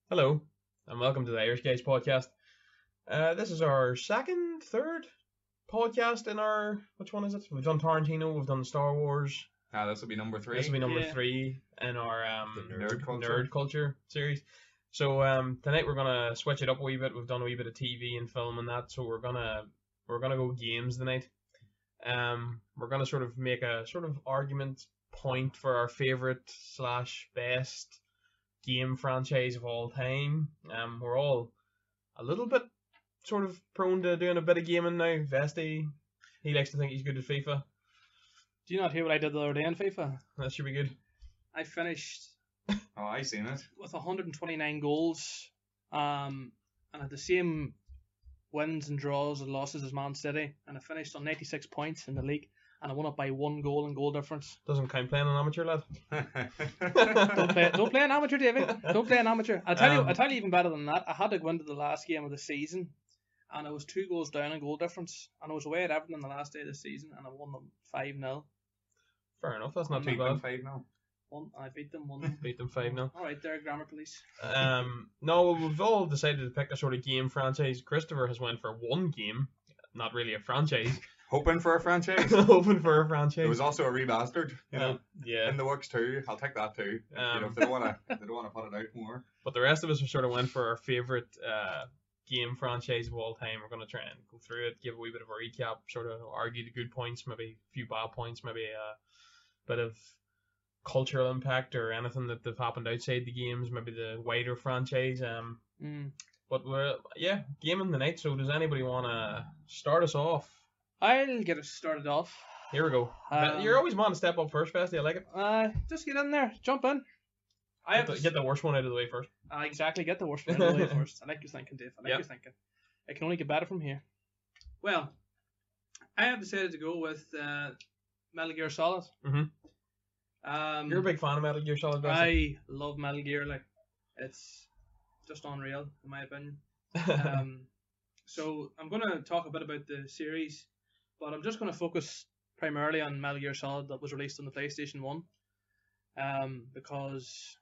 Hello, and welcome to the Irish Guys podcast. This is our third podcast in our. Which one is it? We've done Tarantino, we've done Star Wars. This will be number 3. This will be number Yeah. 3 in our The nerd culture. series. So tonight we're gonna switch it up a wee bit. We've done a wee bit of TV and film and that, so we're gonna go games tonight. We're gonna sort of make a sort of argument point for our favorite / best game franchise of all time. We're all a little bit sort of prone to doing a bit of gaming now. Vesty, he likes to think he's good at FIFA. Do you not hear what I did the other day in FIFA? That should be good. I finished Oh, I seen it. with 129 goals, and had the same wins and draws and losses as Man City, and I finished on 96 points in the league, and I won it by 1 goal and goal difference. Doesn't count playing an amateur, lad. Don't play an amateur, David. Don't play an amateur. I'll tell you even better than that. I had to go into the last game of the season, and I was 2 goals down in goal difference, and I was away at Everton on the last day of the season, and I won them 5-0. Fair enough, that's not I'm too bad. 5 now. I beat them 1. Beat them 5-0. All right, there, grammar police. No, we've all decided to pick a sort of game franchise. Christopher has went for one game, not really a franchise, Hoping for a franchise. hoping for a franchise. There was also a remastered, Yeah. in the works too. I'll take that too. If they don't want to put it out more. But the rest of us have sort of went for our favorite game franchise of all time. We're going to try and go through it, give a wee bit of a recap, sort of argue the good points, maybe a few bad points, maybe a bit of cultural impact or anything that have happened outside the games, maybe the wider franchise. But we're gaming the night. So does anybody want to start us off? I'll get us started off. Here we go. You're always wanting to step up first, Bestie. I like it. Just get in there, jump in. I have Get the worst one out of the way first. exactly get the worst one out of the way first. I like your thinking, Dave. I like Yep. your thinking. It can only get better from here. Well, I have decided to go with Metal Gear Solid. Mhm. You're a big fan of Metal Gear Solid, Bestie. I love Metal Gear. Like, it's just unreal in my opinion. So I'm going to talk a bit about the series, but I'm just going to focus primarily on Metal Gear Solid that was released on the PlayStation 1, because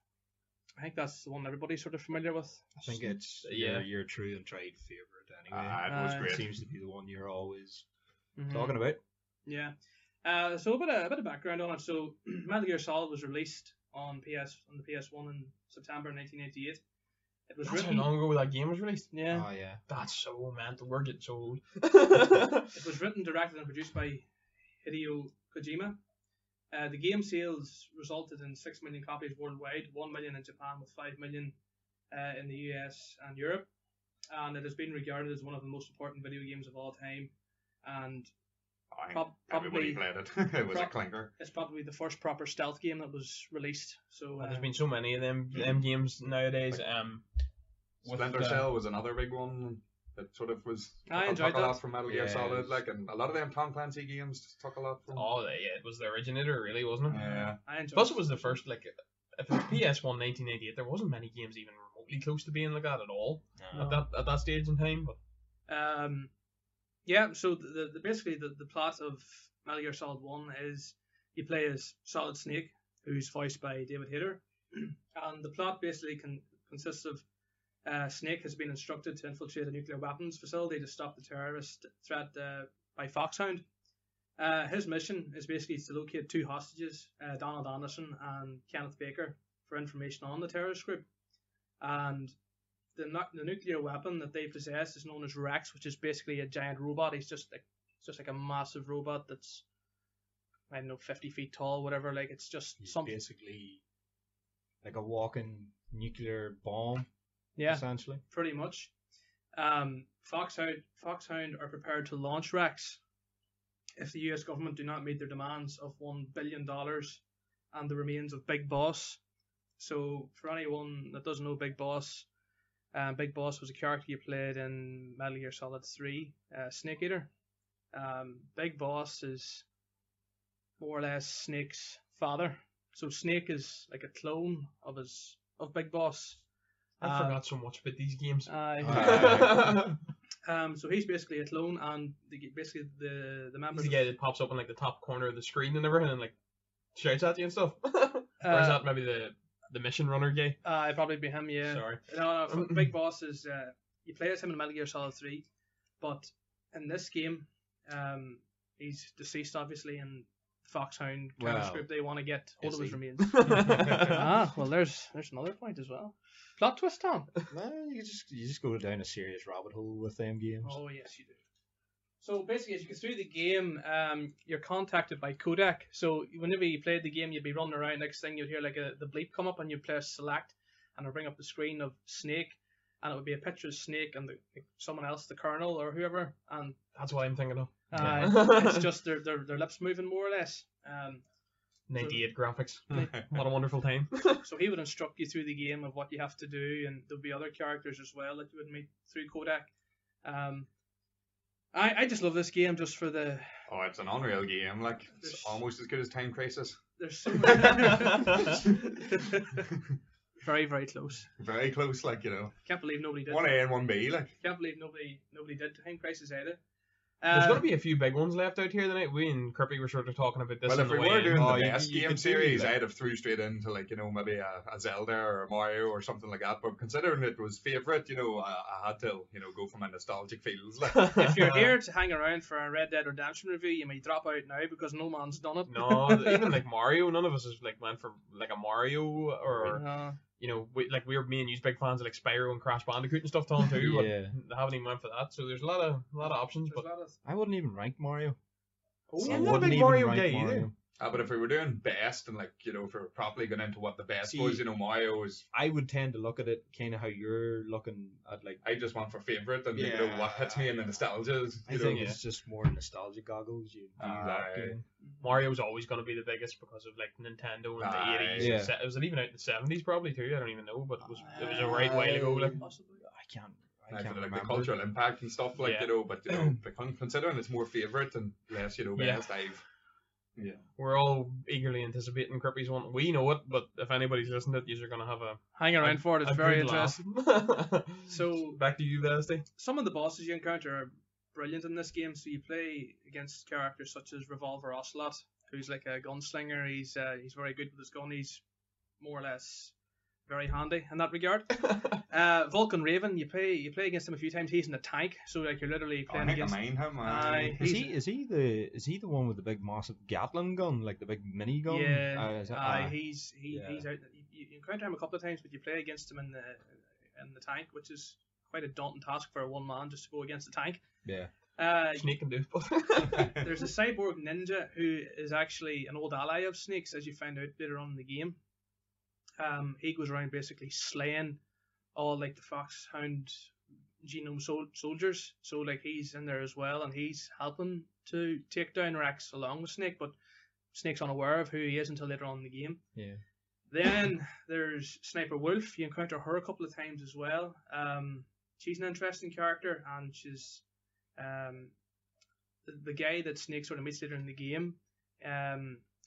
I think that's the one everybody's sort of familiar with. I think it's Yeah. your true and tried favourite anyway. It was Uh, great. It seems to be the one you're always Mhm. talking about. Yeah. So a bit of background on it. So Metal Gear Solid was released on the PS1 in September 1988. It was That's how written. long ago that game was released. Yeah. Oh yeah. That's so mental. We're getting so old. It was written, directed, and produced by Hideo Kojima. The game sales resulted in 6 million copies worldwide, 1 million in Japan, with 5 million in the US and Europe. And it has been regarded as one of the most important video games of all time. And I think probably everybody played it. It was a clinker. it's probably the first proper stealth game that was released. So There's been so many of them games nowadays. With Splinter Cell was another big one that sort of was. I took enjoyed a lot that. from Metal Gear Yeah, Solid, it like, and a lot of them Tom Clancy games took a lot from. it was the originator, really, wasn't it? Yeah. I enjoyed Plus, it was the first, like, if it was PS1 1988, there wasn't many games even remotely close to being like that at all No. at that stage in time. But Yeah, so the basically the plot of Metal Gear Solid 1 is you play as Solid Snake, who's voiced by David Hayter, and the plot basically consists of Snake has been instructed to infiltrate a nuclear weapons facility to stop the terrorist threat by Foxhound. His mission is basically to locate 2 hostages, Donald Anderson and Kenneth Baker, for information on the terrorist group. And the nuclear weapon that they possess is known as Rex, which is basically a giant robot. He's just like a massive robot that's, I don't know, 50 feet tall, whatever. Like, it's just He's something. basically like a walking nuclear bomb, Yeah, essentially. pretty much. Foxhound are prepared to launch Rex if the US government do not meet their demands of $1 billion and the remains of Big Boss. So, for anyone that doesn't know Big Boss was a character you played in Metal Gear Solid 3, Snake Eater. Big Boss is more or less Snake's father. So Snake is like a clone of Big Boss. I forgot so much about these games. So he's basically a clone, and basically the He's members. the guy that pops up in like the top corner of the screen and everything, and like shouts at you and stuff. Or is that maybe the the mission runner guy. It'd probably be him, yeah. Sorry. No, Big Boss is you play as him in Metal Gear Solid 3, but in this game, he's deceased obviously, and Foxhound Counter Group, they want to get hold of his remains. Well, there's another point as well. Plot twist, Tom. No, you just go down a serious rabbit hole with them games. Oh yes, you do. So basically, as you go through the game, you're contacted by Kodak. So whenever you played the game, you'd be running around. Next thing you'd hear like the bleep come up, and you press select, and it'll bring up the screen of Snake, and it would be a picture of Snake and someone else, the Colonel or whoever, and That's what I'm thinking of. it's just their lips moving more or less. 98 graphics. What a wonderful time. So he would instruct you through the game of what you have to do, and there'll be other characters as well that you would meet through Kodak. I just love this game just for the. Oh, it's an unreal game. Like, it's almost as good as Time Crisis. There's so many. Very, very close. Very close, like, you know. Can't believe nobody did. 1A and 1B, like. Can't believe nobody did Time Crisis either. There's going to be a few big ones left out here tonight. We and Kirby were sort of talking about this. Well, if we were doing the best you game could series, do that. I'd have threw straight into, like, you know, maybe a Zelda or a Mario or something like that. But considering it was favourite, you know, I had to, you know, go for my nostalgic feels. Like. If you're here to hang around for a Red Dead Redemption review, you may drop out now because no man's done it. No, even like Mario, none of us has like went for like a Mario or you know, me and you's big fans of like Spyro and Crash Bandicoot and stuff, Tom too. Yeah. But haven't even went for that. So there's a lot of options. There's But a lot of- I wouldn't even rank Mario. oh, I you're not a wouldn't big even Mario rank guy either. But if we were doing best and, like, you know, if we were properly going into what the best See, was, you know, Mario was. I would tend to look at it kind of how you're looking at, like. I just went for favourite and, you know, what hits me in the nostalgia. I think it's just more nostalgic goggles. You do that game. Mario's always going to be the biggest because of like Nintendo in the Aye. 80s. Yeah. It was even out in the 70s probably too. I don't even know, but it was a right while ago. Like. Possibly. I can't Like remember. the cultural impact and stuff, like, Yeah. you know, but, you know, considering it's more favourite and less, you know, Yeah. best, yeah. We're all eagerly anticipating Kirby's one. We know it, but if anybody's listening to it, you're going to have Hang around for it. It's very good laugh. interesting. So back to you, Leslie. some of the bosses you encounter are brilliant in this game. So you play against characters such as Revolver Ocelot, who's like a gunslinger. He's very good with his gun. He's more or less very handy in that regard. Vulcan Raven, you play against him a few times. He's in a tank, so like you're literally I playing think I against. mind him. Aye. Is he the one with the big massive Gatling gun, like the big mini gun? Yeah, Is that- he's yeah. out. You encounter him a couple of times, but you play against him in the tank, which is quite a daunting task for a one man just to go against the tank. Yeah. Snake can do it. There's a cyborg ninja who is actually an old ally of Snake's, as you find out later on in the game. He goes around basically slaying all like the Foxhound genome soldiers. So like he's in there as well, and he's helping to take down Rex along with Snake, but Snake's unaware of who he is until later on in the game. Yeah. Then there's Sniper Wolf. You encounter her a couple of times as well. She's an interesting character, and she's the guy that Snake sort of meets later in the game.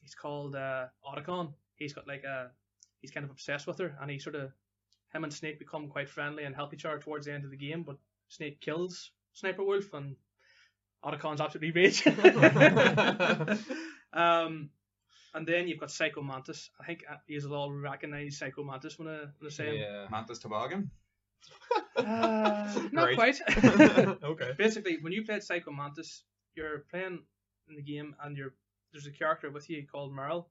He's called Otacon. He's got like he's kind of obsessed with her, and him and Snake become quite friendly and help each other towards the end of the game. But Snake kills Sniper Wolf, and Otacon's absolutely raging. And then you've got Psycho Mantis. I think you'll all recognise Psycho Mantis when I say him. Yeah. Mantis Toboggan. Not Right. quite. Okay. Basically, when you played Psycho Mantis, you're playing in the game, and there's a character with you called Meryl,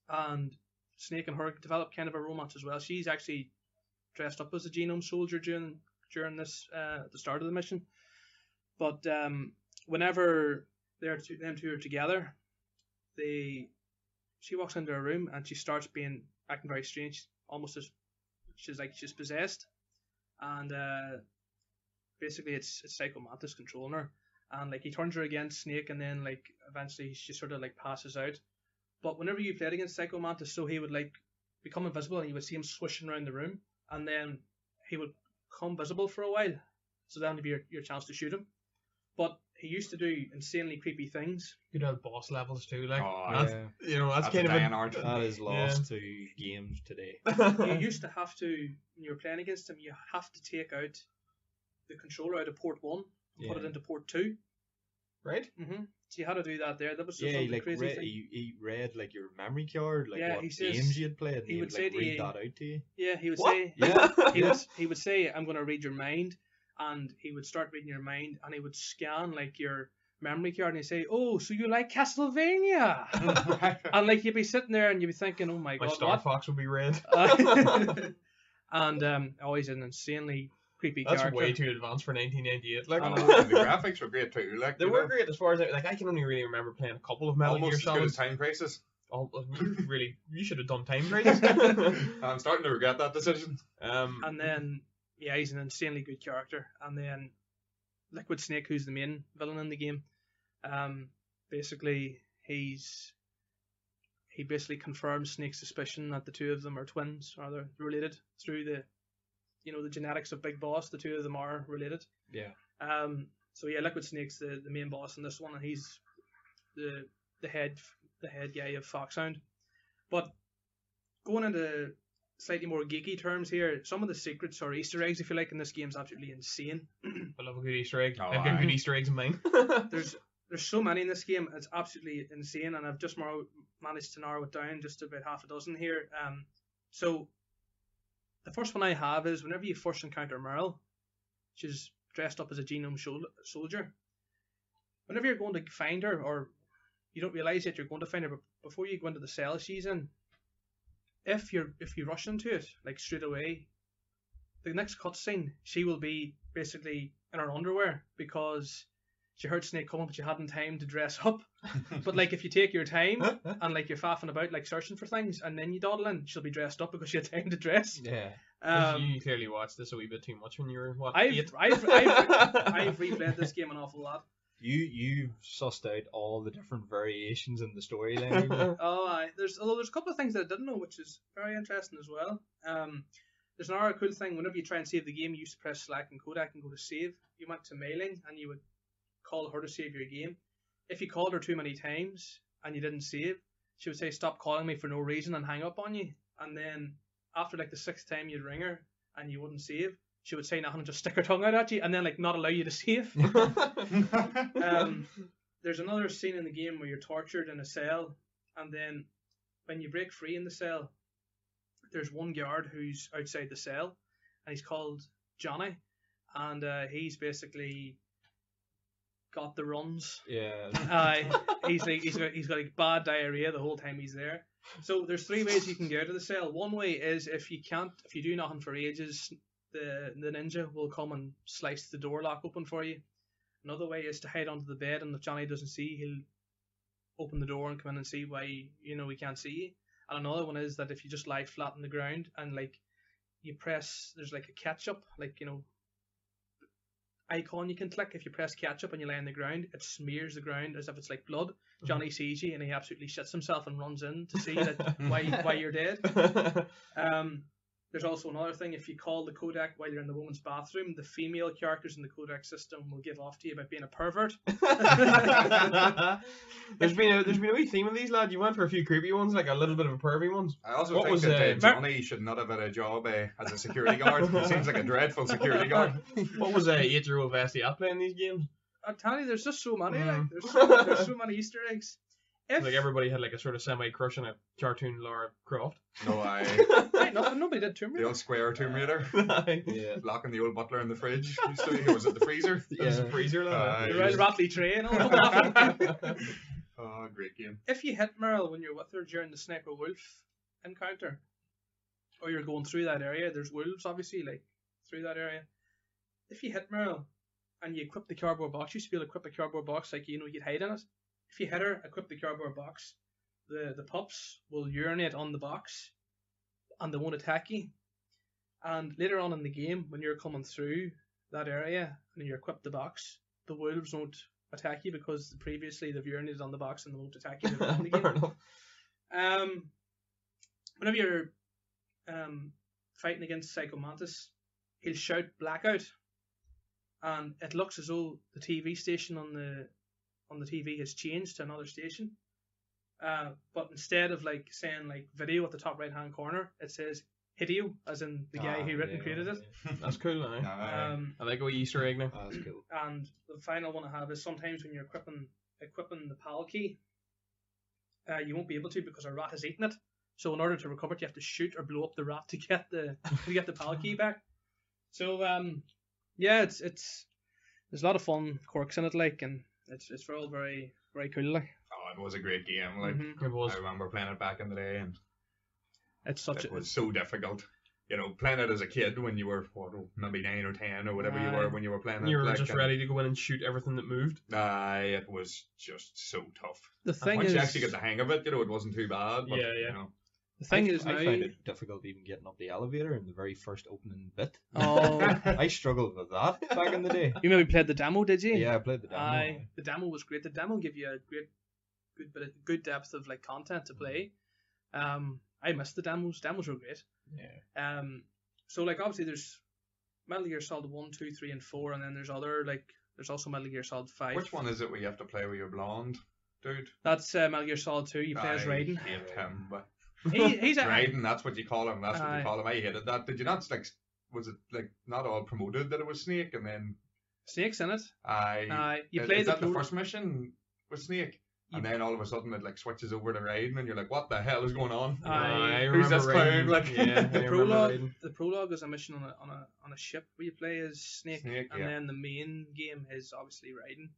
and Snake and her develop kind of a romance as well. She's actually dressed up as a genome soldier during this at the start of the mission. But whenever them two are together, she walks into a room and she starts acting very strange, almost as she's possessed, and basically it's Psycho Mantis controlling her, and like he turns her against Snake, and then like eventually she sort of like passes out. But whenever you played against Psycho Mantis, so he would like become invisible, and you would see him swishing around the room, and then he would become visible for a while, so then would be your chance to shoot him. But he used to do insanely creepy things. Good old boss levels too, like Oh, that's, yeah. you know, that's That's kind a of dying art. That is lost to games today. You used to have to, when you were playing against him, you have to take out the controller out of port 1 and put it Yeah. into port 2. right. Mm-hmm. So you had to do that there. That was just Yeah, some like crazy thing. he read like your memory card, like Yeah, what he says- games you had played, and he he would would say like to read you- that out to you. Yeah, he would What? say Yeah, he would say, I'm going to read your mind, and he would start reading your mind, and he would scan like your memory card, and he'd say, oh, so you like Castlevania? And like you'd be sitting there and you'd be thinking, oh my My god, Star what? Fox would be red. And always an insanely creepy That's character. way too advanced for 1998. Like, I Oh, know. and the graphics were great too. Like they you were know, great as far as I can only really remember playing a couple of Metal Gear almost as good Solid. as Time Crisis. You should have done Time Crisis. I'm starting to regret that decision. And then, yeah, he's an insanely good character. And then Liquid Snake, who's the main villain in the game, basically he basically confirms Snake's suspicion that the two of them are twins, or they're related through the genetics of Big Boss. The two of them are related. Yeah. So yeah, Liquid Snake's the main boss in this one, and he's the head guy of Foxhound. But going into slightly more geeky terms here, some of the secrets or Easter eggs, if you like, in this game is absolutely insane. I love a good Easter egg. Oh, I've got aye. good Easter eggs in mine. There's so many in this game, it's absolutely insane, and I've just managed to narrow it down just to about half a dozen here. So the first one I have is whenever you first encounter Meryl, she's dressed up as a genome soldier. Whenever you're going to find her, or you don't realise yet you're going to find her, but before you go into the cell she's in, if you rush into it like straight away, the next cutscene she will be basically in her underwear because she heard Snake coming, but she hadn't time to dress up. But like if you take your time and like you're faffing about like searching for things and then you dawdle in, she'll be dressed up because she had time to dress. Yeah. You clearly watched this a wee bit too much when you were what? I've 8? replayed this game an awful lot. You've sussed out all the different variations in the storyline. There's a couple of things that I didn't know, which is very interesting as well. There's another cool thing. Whenever you try and save the game, you used to press select and Kodak and go to save. You went to mailing and you would call her to save your game. If you called her too many times and you didn't save, she would say, stop calling me for no reason, and hang up on you. And then after like the 6th time you'd ring her and you wouldn't save, she would say nothing and just stick her tongue out at you and then like not allow you to save. There's another scene in the game where you're tortured in a cell, and then when you break free in the cell, there's one guard who's outside the cell, and he's called Johnny, and he's basically got the runs. Yeah. He's got like bad diarrhea the whole time he's there. So there's 3 ways you can get out of the cell. One way is if you do nothing for ages, the ninja will come and slice the door lock open for you. Another way is to hide under the bed, and if Johnny doesn't see, he'll open the door and come in and see why he can't see you. And another one is that if you just lie flat on the ground and like you press, there's like a ketchup icon you can click. If you press catch up and you lie on the ground, it smears the ground as if it's like blood. Johnny sees you and he absolutely shits himself and runs in to see that why you're dead. There's also another thing. If you call the Kodak while you're in the woman's bathroom, the female characters in the Kodak system will give off to you about being a pervert. There's been a wee theme of these, lad. You went for a few creepy ones, like a little bit of a pervy ones. I also What think was, that Johnny should not have had a job as a security guard. He seems like a dreadful security guard. What was 8-year-old Vestiat playing these games? I'm telling you, there's just so many. Like, Mm. there's so many Easter eggs. If Like everybody had like a sort of semi-crush on a cartoon Lara Croft. No, Hey, nobody did Tomb the Raider. old square Tomb Raider. Yeah. Locking the old butler in the fridge. Used to, was it the freezer? It was a freezer, lad. The Royal Ratley tray and all that. Oh, great game. If you hit Meryl when you're with her during the Sniper Wolf encounter, or you're going through that area, there's wolves obviously like through that area. If you hit Meryl and you equip the cardboard box, you used to be able to equip a cardboard box like you'd hide in it. If you hit her, equip the cardboard box, the pups will urinate on the box and they won't attack you. And later on in the game, when you're coming through that area and you equip the box, the wolves won't attack you because previously they've urinated on the box and they won't attack you later on in the Fair game. enough. Whenever you're fighting against Psycho Mantis, he'll shout blackout, and it looks as though the TV station on the TV has changed to another station. But instead of like saying like video at the top right hand corner, it says Hideo, as in the guy who written and created it. That's cool, eh? Um, I like a wee Easter egg now. That's cool. and the final one I have is sometimes when you're equipping equipping the PAL key, you won't be able to because a rat has eaten it. So in order to recover it, you have to shoot or blow up the rat to get the PAL key back. So yeah, it's there's a lot of fun quirks in it, like, and it's all very very cool, like. Oh, it was a great game. Like It was. I remember playing it back in the day, and It's such it a was so difficult. You know, playing it as a kid when you were maybe 9 or 10 or whatever you were when you were playing it. You were like, just and, ready to go in and shoot everything that moved. it was just so tough. the thing Once is you actually get the hang of it, you know, it wasn't too bad. But, Yeah, yeah. You know, the thing is I now. find it difficult even getting up the elevator in the very first opening bit. Oh, I struggled with that back in the day. you maybe played the demo, did you? Yeah, I played the demo. Aye, the demo was great. The demo gave you a good depth of like content to play. I missed the demos. Demos were great. Yeah. So like obviously there's Metal Gear Solid 1, 2, 3, and 4, and then there's also Metal Gear Solid 5. which one is it where you have to play with your blonde dude? That's Metal Gear Solid 2. You play as Raiden. I hate him, but He's a Raiden, that's what you call him. That's what Aye. you call him. I hated that. Did you not like? Was it like not all promoted that it was Snake, and then Snake's in it. You is play that the pro- first mission with Snake? And then all of a sudden it like switches over to Raiden, and you're like, "What the hell is going on?" Aye. I Who's remember this clown? Raiden. Like, Yeah, I the remember prologue. Raiden. The prologue is a mission on a ship where you play as Snake, Snake, and yeah. then the main game is obviously Raiden.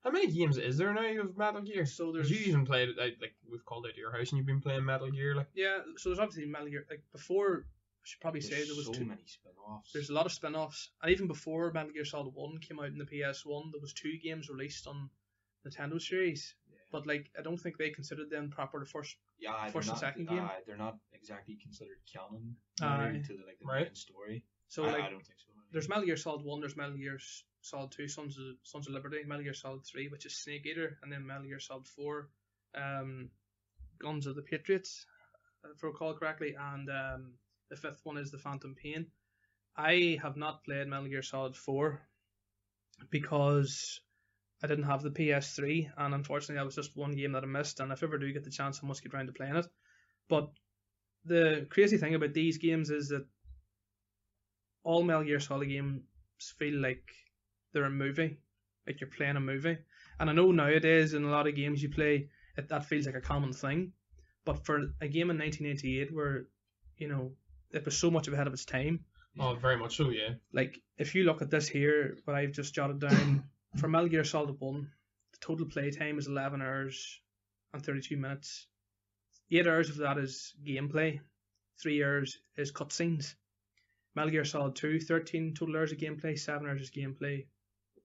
How many games is there now of Metal Gear? So 'Cause there's you even played it, like we've called out to your house and you've been playing Metal Gear, like. yeah. So there's obviously Metal Gear. Like before, I should probably say there was so two. many spin-offs. There's a lot of spin-offs, and even before Metal Gear Solid 1 came out in the PS1, there was 2 games released on Nintendo series. But like, I don't think they considered them proper the first. Yeah, first and second game. They're not exactly considered canon Aye. to the Right. main story. So I like, don't think so. there's Metal Gear Solid 1, there's Metal Gear Solid 2, Sons of Liberty, Metal Gear Solid 3, which is Snake Eater, and then Metal Gear Solid 4, Guns of the Patriots, if I recall correctly, and the 5th one is the Phantom Pain. I have not played Metal Gear Solid 4 because I didn't have the PS3, and unfortunately that was just one game that I missed, and if I ever do get the chance I must get around to playing it. But the crazy thing about these games is that all Metal Gear Solid games feel like they're a movie, like you're playing a movie. And I know nowadays in a lot of games you play, that feels like a common thing. But for a game in 1988 where, you know, it was so much ahead of its time, Oh, very much so, yeah. like if you look at this here, what I've just jotted down, for Metal Gear Solid 1, the total play time is 11 hours and 32 minutes. 8 hours of that is gameplay, 3 hours is cutscenes. Metal Gear Solid 2, 13 total hours of gameplay, 7 hours of gameplay,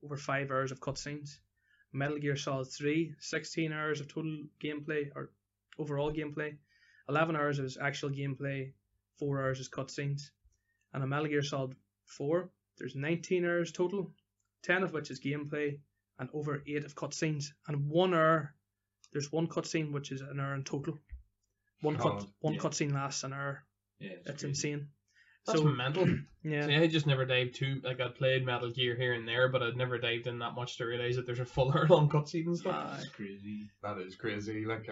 over 5 hours of cutscenes. Metal Gear Solid 3, 16 hours of total gameplay, or overall gameplay, 11 hours is actual gameplay, 4 hours is cutscenes. And a Metal Gear Solid 4, there's 19 hours total, 10 of which is gameplay, and over 8 of cutscenes. And 1 hour, there's one cutscene which is an hour in total. One yeah. cutscene lasts an hour. Yeah, It's crazy. insane. That's mental. Yeah. See, I just never dived too. Like, I'd played Metal Gear here and there, but I'd never dived in that much to realise that there's a full hour long cutscene and stuff. It's crazy. That is crazy. Like,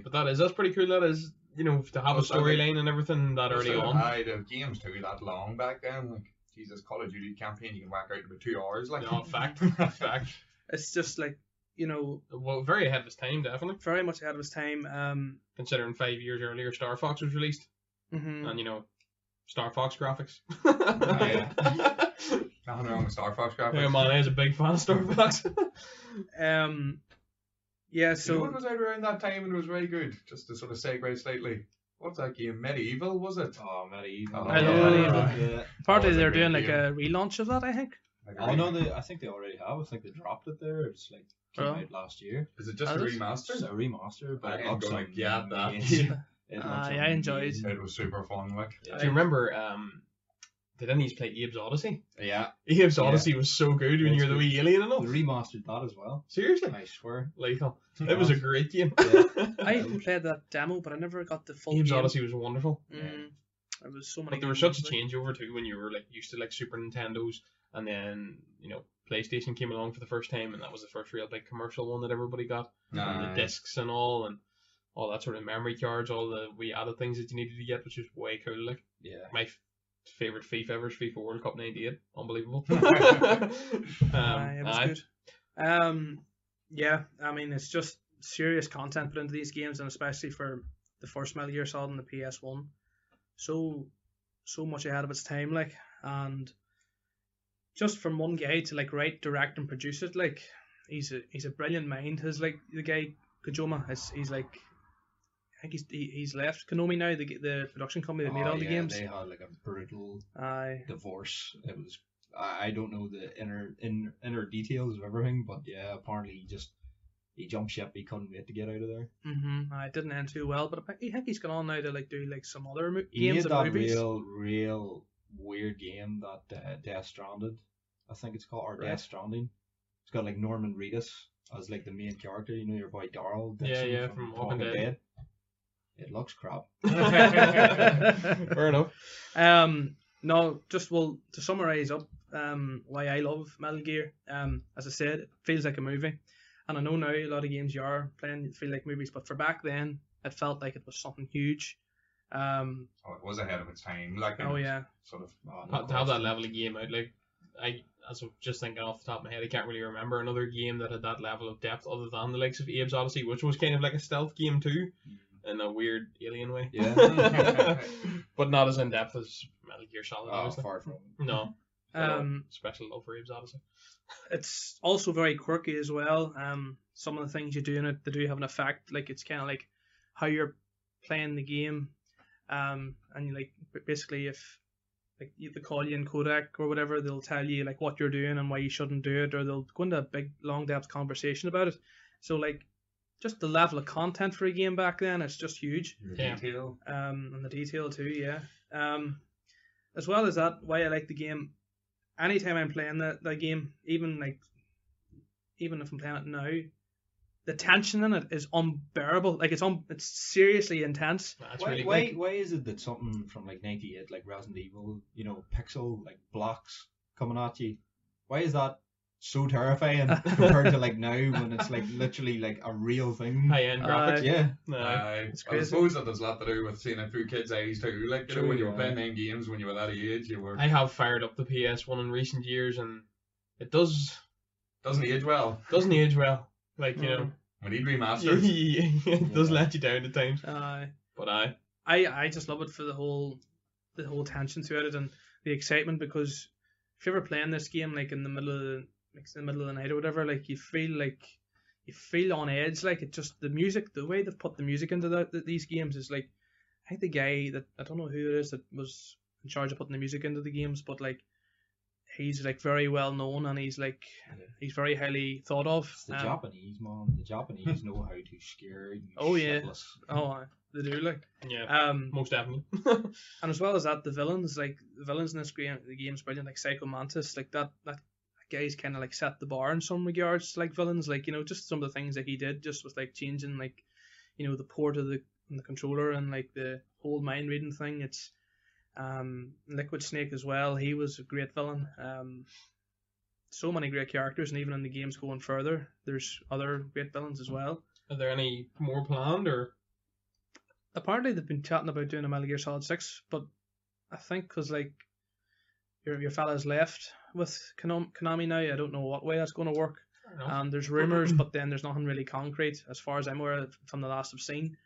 But that's pretty cool. That is, you know, to have a Also, storyline and everything that early on. The games too that long back then. Like, Jesus, Call of Duty campaign you can whack out in about 2 hours. Like, No, fact, fact. It's just like, you know, Well, very ahead of its time, definitely. very much ahead of its time. Considering 5 years earlier, Star Fox was released, Mhm. and you know, Star Fox graphics. nothing wrong with Star Fox graphics. Yeah, man, I was a big fan of Star Fox. Yeah, So one so was out around that time and it was very good. Just to sort of segue slightly. What's that game? Medieval, was it? Oh, Medieval. Oh, I love Medieval. Yeah. apparently was a they're great doing like game. a relaunch of that, I think. Like, Oh no, I think they already have. I think they dropped it there. It's like came Oh. out last year. Is it just a Is it? remaster? It's a remaster, but I it ain't looks gonna get that. amazing. It looks I enjoyed amazing. It was super fun. Like, Yeah. Do you remember? Did any of you play Abe's Odyssey? yeah. Abe's Yeah. Odyssey was so good when It's you're the good. wee alien and They all. remastered that as well. Seriously, I swear. lethal. It was a great game. I played that demo, but I never got the full Abe's game. Odyssey was wonderful. There was so many. But there was games, such a like- changeover too when you were like used to like Super Nintendos, and then you know PlayStation came along for the first time, and that was the first real big commercial one that everybody got. And Aye. the discs and all that sort of memory cards, all the wee added things that you needed to get, which was way cool. Like Yeah. my favorite FIFA ever is FIFA World Cup '98. Unbelievable. Aye, it was aye. good. Yeah, I mean it's just serious content put into these games, and especially for the first Metal Gear Solid on the PS1, so much ahead of its time, like, and just from one guy to like write, direct, and produce it, like, he's a brilliant mind. His like the guy Kojima, he's like, I think he's left Konami now, the production company that made all the games. They had like a brutal Aye. divorce. It was I don't know the inner details of everything, but yeah, apparently he jumped ship. He couldn't wait to get out of there. I didn't end too well, but I think he's gone on now to like do like some other He games made and that movies. real weird game that Death Stranded, I think it's called, or Right. Death Stranding. It's got like Norman Reedus as like the main character. You know your boy Darrell. Yeah, Dixon from Walking Dead. It looks crap. Fair enough. No, just well to summarize up why I love Metal Gear. As I said, it feels like a movie, and I know now a lot of games you are playing feel like movies, but for back then, it felt like it was something huge. Oh, it was ahead of its time. Like, Oh and yeah, sort of. To have that level of game out, like, as I'm just thinking off the top of my head, I can't really remember another game that had that level of depth other than the likes of Abe's Odyssey, which was kind of like a stealth game too, in a weird alien way. Yeah. But not as in depth as Metal Gear Solid. Oh, Obviously. far from. No. Special love for Abe's Odyssey. it's also very quirky as well. Some of the things you do in it, they do have an effect. Like it's kind of like how you're playing the game, and you like basically if like they call you in Kodak or whatever, they'll tell you like what you're doing and why you shouldn't do it, or they'll go into a big long depth conversation about it. So like just the level of content for a game back then, it's just huge. The Yeah. detail. And the detail too, yeah. As well as that, why I like the game. Anytime I'm playing that game, even if I'm playing it now, the tension in it is unbearable. Like it's seriously intense. That's Why, really why, good. why is it that something from like 98, like Resident Evil, you know, pixel, like blocks coming at you, why is that so terrifying compared to like now when it's like literally like a real thing? High end graphics. Yeah. It's I crazy. suppose that there's a lot to do with seeing it through kids' eyes too. Like, you know, True, when you were yeah. playing them games when you were that age, you were I have fired up the PS1 in recent years, and it doesn't age well. age well. Like, you know, We need remasters. it does let you down at times. But I just love it for the whole tension to it and the excitement, because if you're ever playing this game like in the middle of the night or whatever, like you feel on edge. Like it just, the music, the way they've put the music into these games is like, I think the guy that, I don't know who it is that was in charge of putting the music into the games, but like he's like very well known, and he's very highly thought of. It's the Japanese, man. The Japanese know how to scare you. Oh, yeah. shitless. They do, like. yeah, most definitely. And as well as that, the villains in this game, the game's brilliant. Like Psycho Mantis, like that guy's kind of like set the bar in some regards. Like villains, like, you know, just some of the things that he did, just with like changing like, you know, the port of the controller and like the whole mind reading thing. It's Liquid Snake as well. He was a great villain. So many great characters, and even in the games going further, there's other great villains as well. Are there any more planned, or? Apparently they've been chatting about doing a Metal Gear Solid 6, but I think because like your fella's left with Konami now, I don't know what way that's going to work. There's rumours, but then there's nothing really concrete as far as I'm aware from the last I've seen.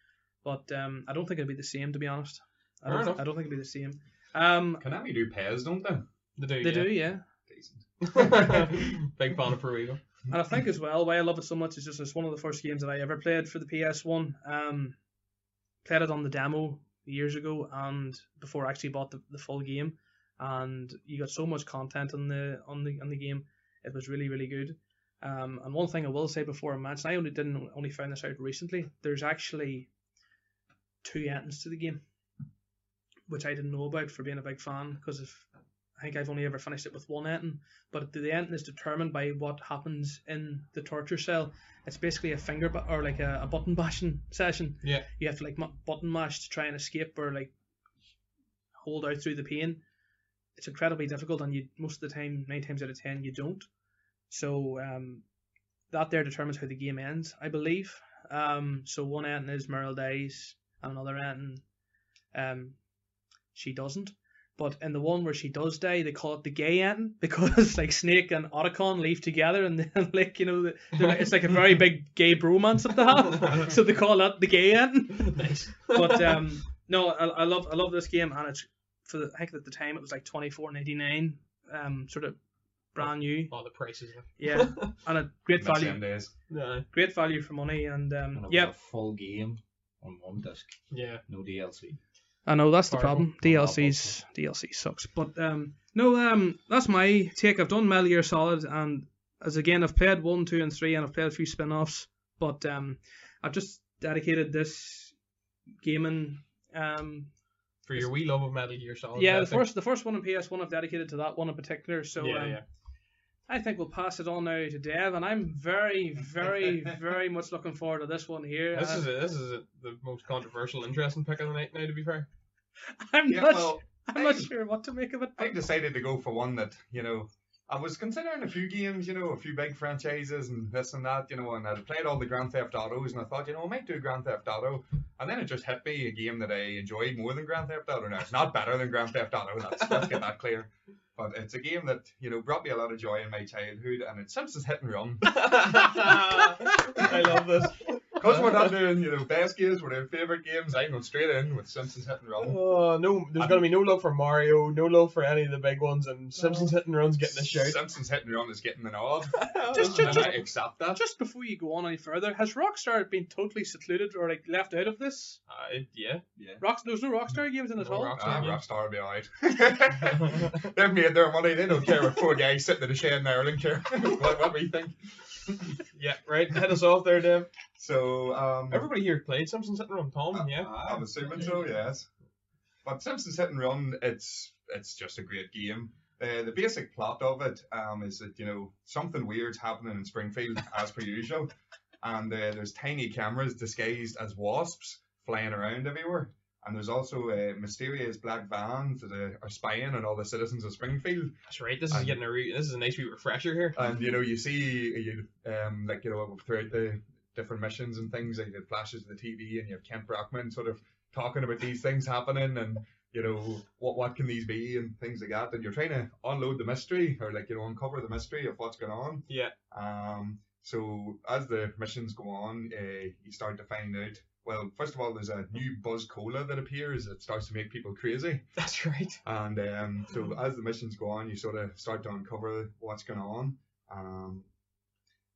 But I don't think it'll be the same, to be honest. I don't think it'll be the same. Konami do Pez, don't they? They They do, yeah. Decent. Big fan of Pro Evo. And I think as well, why I love it so much is just it's one of the first games that I ever played for the PS1. Played it on the demo years ago, and before I actually bought the full game, and you got so much content on the game. It was really, really good. And one thing I will say before I mention, I only found this out recently. There's actually 2 endings to the game, which I didn't know about for being a big fan, because I think I've only ever finished it with 1 ending, but the ending is determined by what happens in the torture cell. It's basically a or like a button bashing session. Yeah. You have to like button mash to try and escape or like hold out through the pain. It's incredibly difficult, and you most of the time, 9 times out of 10, you don't. So that there determines how the game ends, I believe. So one ending is Meryl dies, and another ending she doesn't. But in the one where she does die, they call it the gay ending because like Snake and Otacon leave together, and then like it's like a very big gay bromance that they have. So they call that the gay ending. Nice. But no, I love this game, and it's I think at the time it was like $24.99, sort of brand new. Oh, the prices. Yeah, and a great That's value. them days. Yeah. Great value for money, and And it was yeah, a full game on one disc, Yeah. no DLC. I know that's the Powerful. problem. DLC sucks, but no, that's my take. I've done Metal Gear Solid, and as again, I've played 1, 2, and 3, and I've played a few spin-offs, but I've just dedicated this gaming. For your wee love of Metal Gear Solid. Yeah, I the think. first one on PS1 I've dedicated to that one in particular. So Yeah. I think we'll pass it on now to Dev, and I'm very, very, very much looking forward to this one here. This is the most controversial, interesting pick of the night. Now, to be fair. I'm Yeah, not. well, I'm not sure what to make of it. I decided to go for one that, I was considering a few games, a few big franchises and this and that, and I'd played all the Grand Theft Autos, and I thought, I might do Grand Theft Auto, and then it just hit me, a game that I enjoyed more than Grand Theft Auto. Now, it's not better than Grand Theft Auto, let's get that clear, but it's a game that, brought me a lot of joy in my childhood, and it's Simpsons Hit and Run. I love this. Because we're not doing, best games, we're doing favourite games, I'm going straight in with Simpsons Hit and Run. Oh no, there's gonna be no love for Mario, no love for any of the big ones, and Simpsons Hit and Run's getting a shout. Simpsons Hit and Run is getting the nod. Just- And I accept that. Just before you go on any further, has Rockstar been totally secluded or like left out of this? Yeah. There's no Rockstar games in it at No all. Rockstar. Rockstar will be alright. They've made their money, they don't care what 4 guys sitting in a shed in Ireland care what we think. Yeah, right. Head us off there, Dave. So, Everybody here played Simpsons Hit and Run, Tom. Yeah. I'm assuming so, yes. But Simpsons Hit and Run, it's just a great game. The basic plot of it is that, something weird's happening in Springfield, as per usual. And there's tiny cameras disguised as wasps flying around everywhere. And there's also mysterious black vans that are spying on all the citizens of Springfield. That's right. This is getting this is a nice wee refresher here. And you see throughout the different missions and things, like it flashes the TV, and you have Kent Brockman sort of talking about these things happening, and what can these be, and things like that. And you're trying to unload the mystery, or uncover the mystery of what's going on. Yeah. So as the missions go on, you start to find out. Well, first of all, there's a new Buzz Cola that appears that starts to make people crazy. That's right. And so as the missions go on, you sort of start to uncover what's going on.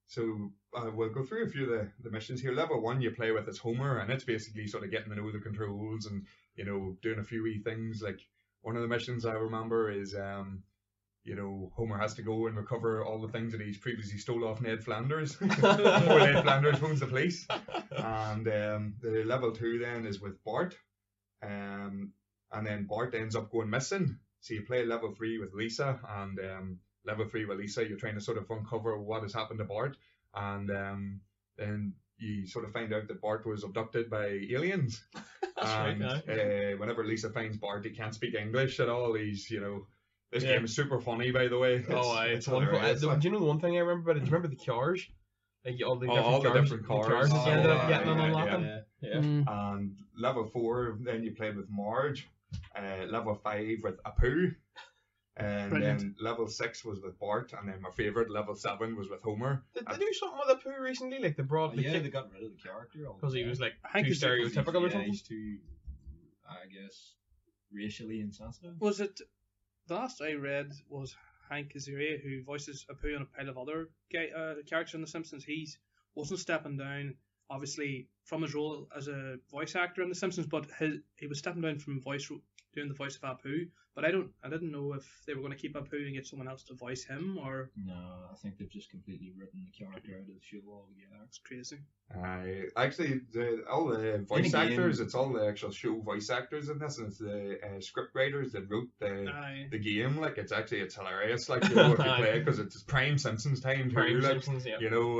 So we'll go through a few of the missions here. Level 1 you play with is Homer, and it's basically sort of getting to know the controls and, doing a few wee things. Like one of the missions I remember is, Homer has to go and recover all the things that he's previously stole off Ned Flanders before Ned Flanders phones the police. And the level 2 then is with Bart. And then Bart ends up going missing. So you play level 3 with Lisa, and level 3 with Lisa, you're trying to sort of uncover what has happened to Bart. And then you sort of find out that Bart was abducted by aliens. That's And right. whenever Lisa finds Bart, he can't speak English at all. He's, this Yeah. game is super funny, by the way. It's wonderful. hilarious. Do you know the one thing I remember about it? Do you remember the cars? Like all the different all the cars, different cars. that you ended up Oh, getting and yeah, unlocking. Yeah. Yeah. And level 4, then you played with Marge. Level 5 with Apu. And Brilliant. then level 6 was with Bart. And then my favourite, level 7, was with Homer. Did they do something with Apu recently? Like they brought the Yeah, they got rid of the character because he was like I think too it's stereotypical or yeah, something. he's too, I guess, racially insensitive. Was it the last I read was Hank Azaria, who voices Apu and a pile of other characters in The Simpsons. He wasn't stepping down, obviously, from his role as a voice actor in The Simpsons, but he was stepping down from doing the voice of Apu. But I didn't know if they were going to keep Apu and get someone else to voice him, or No, I think they've just completely written the character out of the show altogether. it's crazy. Actually, all the voice In the game- actors, it's all the actual show voice actors in this, and it's the script writers that wrote Aye. the game. Like, it's hilarious, like, if you play it, because it's prime Simpsons time too, Prime like, Simpsons, yeah.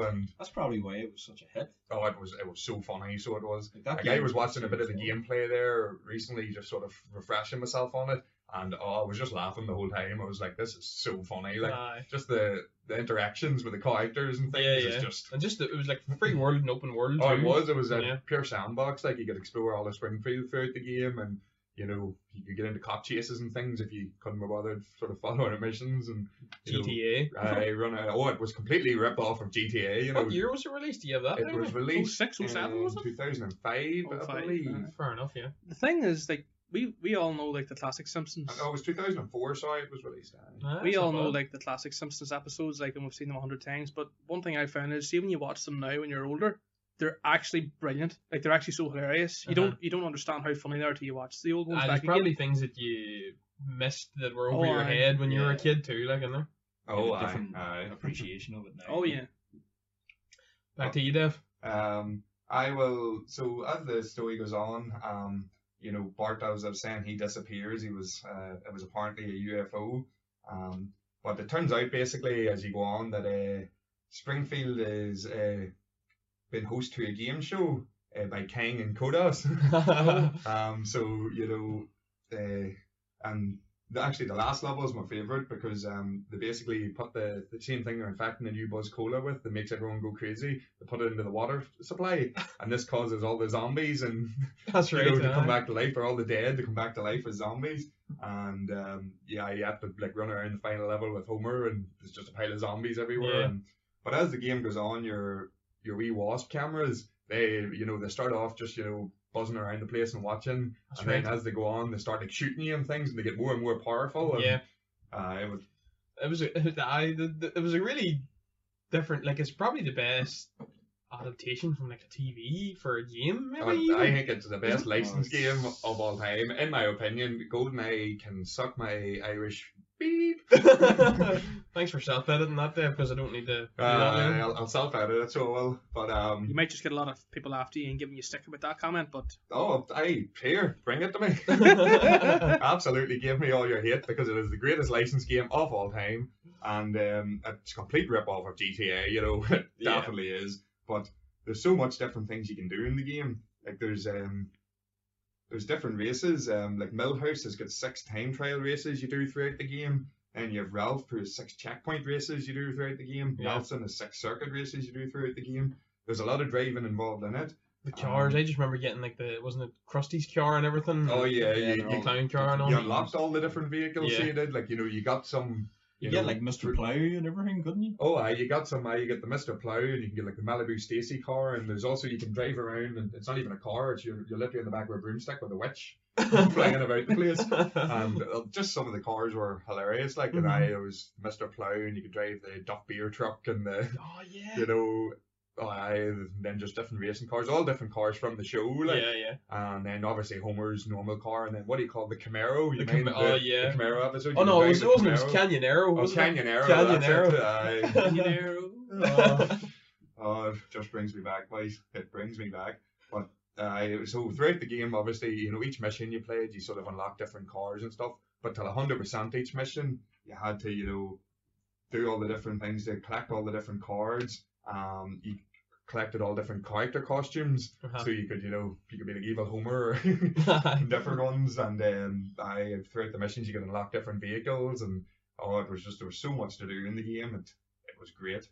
and That's probably why it was such a hit. oh, it was so funny, so it was. Like, that Like, game I was watching a bit of the serious fun. gameplay there recently, just sort of refreshing myself on it, and I was just laughing the whole time. I was like, this is so funny, like, Aye. just the interactions with the characters and things Yeah, is yeah. just. And just it was like free world and open world Oh, too. it was a Yeah. pure sandbox. Like, you could explore all of Springfield throughout the game, and you know, you could get into cop chases and things if you couldn't be bothered sort of following missions and you GTA. Know, I run a, oh, it was completely rip off of GTA. You know, What year was it released? Do you have that? it maybe? was released 06, 07 was it? 2005, I 05, believe. Fair enough, yeah. The thing is, like, we all know, like, the classic Simpsons. Oh, it was 2004. Sorry, it was released. We That's all not know, bad. like, the classic Simpsons episodes, like, and we've seen them 100 times. But one thing I found is, see, when you watch them now when you're older, they're actually brilliant. Like, they're actually so hilarious. You don't understand how funny they are till you watch the old ones There's back probably again. things that you missed that were over Oh, your aye. head when you were a Yeah. kid too, like in there. Oh, a different aye. appreciation of it now. Oh yeah. Back to you, Dev. I will. So as the story goes on, you know, Bart, as I was saying, he disappears. It was apparently a UFO. But it turns out basically as you go on that Springfield is been host to a game show by Kang and Kodos. So you know, and actually the last level is my favorite because they basically put the same thing they're infecting the new Buzz Cola with that makes everyone go crazy. They put it into the water supply, and this causes all the zombies and That's you right. know to come aye. back to life, or all the dead to come back to life as zombies. And yeah, you have to like run around the final level with Homer, and there's just a pile of zombies everywhere. Yeah. But as the game goes on, your wee wasp cameras, they start off just buzzing around the place and watching, That's and right. then as they go on, they start like shooting you and things, and they get more and more powerful. And, Yeah. it was It was a really different. Like it's probably the best adaptation from like a TV for a game. Maybe. I think it's the best licensed it's- game of all time, in my opinion. GoldenEye can suck my Irish beep. Thanks for self-editing that, Dev, because I don't need to. Do that now. I'll self-edit it, so I will. But You might just get a lot of people after you and giving you stick about that comment, but here, bring it to me. Absolutely, give me all your hate because it is the greatest licensed game of all time, and it's a complete rip-off of GTA. You know, it Yeah. definitely is. But there's so much different things you can do in the game. Like there's different races. Like Millhouse has got 6 time trial races you do throughout the game. And you have Ralph who has 6 checkpoint races you do throughout the game. Yeah. Nelson has 6 circuit races you do throughout the game. There's a lot of driving involved in it. The cars, I just remember getting like wasn't it Krusty's car and everything? Oh yeah, Yeah, you, they're you, all clown car and all. you unlocked all the different vehicles. Yeah. So you did, like you got some. You know, get like Mr. Plow and everything, couldn't you? Oh, you got some. You get the Mr. Plow, and you can get like the Malibu Stacy car, and there's also you can drive around, and it's not even a car. It's you're literally in the back of a broomstick with a witch flying about the place. And just some of the cars were hilarious. Like, and it was Mr. Plow, and you could drive the Duff Beer truck, and the Oh yeah. you know. And then just different racing cars, all different cars from the show, like, yeah. and then obviously Homer's normal car, and then what do you call the Camaro? You The mean oh yeah. the Camaro episode. Oh You no, drive it the wasn't. It was Camaro. Canyonero. Oh, Wasn't it? Canyonero. Canyonero. That's it. you Oh, it just brings me back, boys. It brings me back. But so throughout the game, obviously, each mission you played, you sort of unlock different cars and stuff. But till 100% each mission, you had to, do all the different things to collect all the different cards. You collected all different character costumes, Uh-huh. so you could, you could be like evil Homer or different ones. And throughout the missions, you could unlock different vehicles, and there was so much to do in the game. It was great.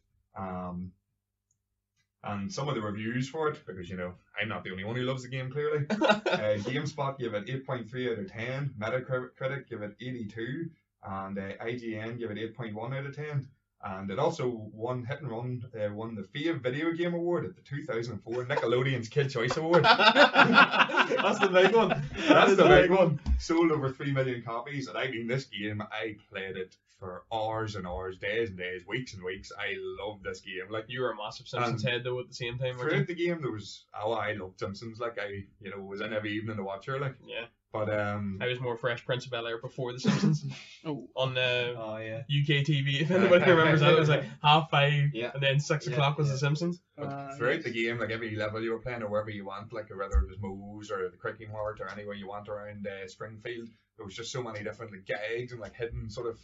And some of the reviews for it, because I'm not the only one who loves the game, clearly. GameSpot gave it 8.3 out of 10, Metacritic gave it 82, and IGN gave it 8.1 out of 10. And it also won the Fave Video Game Award at the 2004 Nickelodeon's Kid Choice Award. That's the big one. That's the big one. Sold over 3 million copies, and this game, I played it for hours and hours, days and days, weeks and weeks. I loved this game. Like, You were a massive Simpsons head though at the same time, weren't you? throughout the game, there was I loved Simpsons. Like, I was in every evening to watch her. Like, Yeah. but I was more Fresh Prince of Bel-Air before the Simpsons. Oh. On Oh yeah. UK TV, if anybody remembers that, it was like 5:30, Yeah. and then 6 o'clock was yeah. the Simpsons. But throughout the game, like every level you were playing or wherever you went, like whether it was Moe's or the Quickie Mart or anywhere you went around Springfield, there was just so many different like gags and like hidden sort of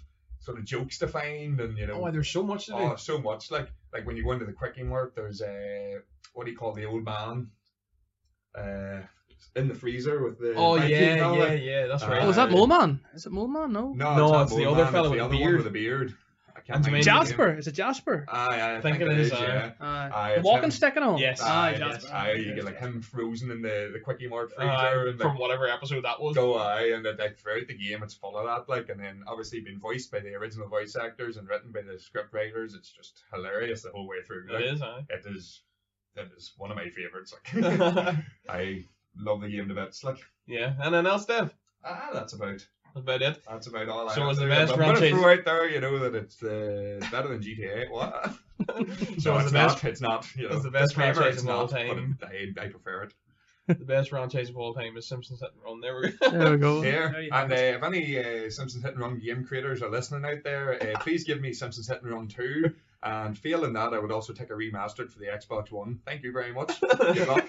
jokes to find, and Oh, there's so much to do. oh, so much. Like when you go into the Quickie Mart, there's what do you call the old man in the freezer with the Oh Mikey and all that. yeah, that's right. Oh, is that Mole Man? Is it Mole Man? No. No, No, not it's the Mole other Man, fellow it's the with other the one beard. with the beard. I can't And think Jermaine of the name. Jasper. Is it Jasper? I think think it is, yeah. The it's walking him. stick and all. Yes. Aye, Yes. Jasper. You get like him frozen in the quickie mart freezer and from like, whatever episode that was. go and like throughout the game it's full of that like, and then obviously being voiced by the original voice actors and written by the script writers, it's just hilarious the whole way through. Like, It is, aye. it is one of my favorites. Like I love the game to bits. Like Yeah. Anything else, Dev? that's about That's about it. all. So I was have the to do. best I'm gonna franchise- throw out there, you know, that it's better than GTA. What? So No, it's it's the best. not. It's not. You know, it's the best disclaimer, franchise it's of all not, but time. I prefer it. The best franchise of all time is Simpsons Hit and Run. There we go. There we go. Here, There you and have it. if any Simpsons Hit and Run game creators are listening out there, please give me Simpsons Hit and Run 2. And failing that, I would also take a remastered for the Xbox One. Thank you very much. Good luck.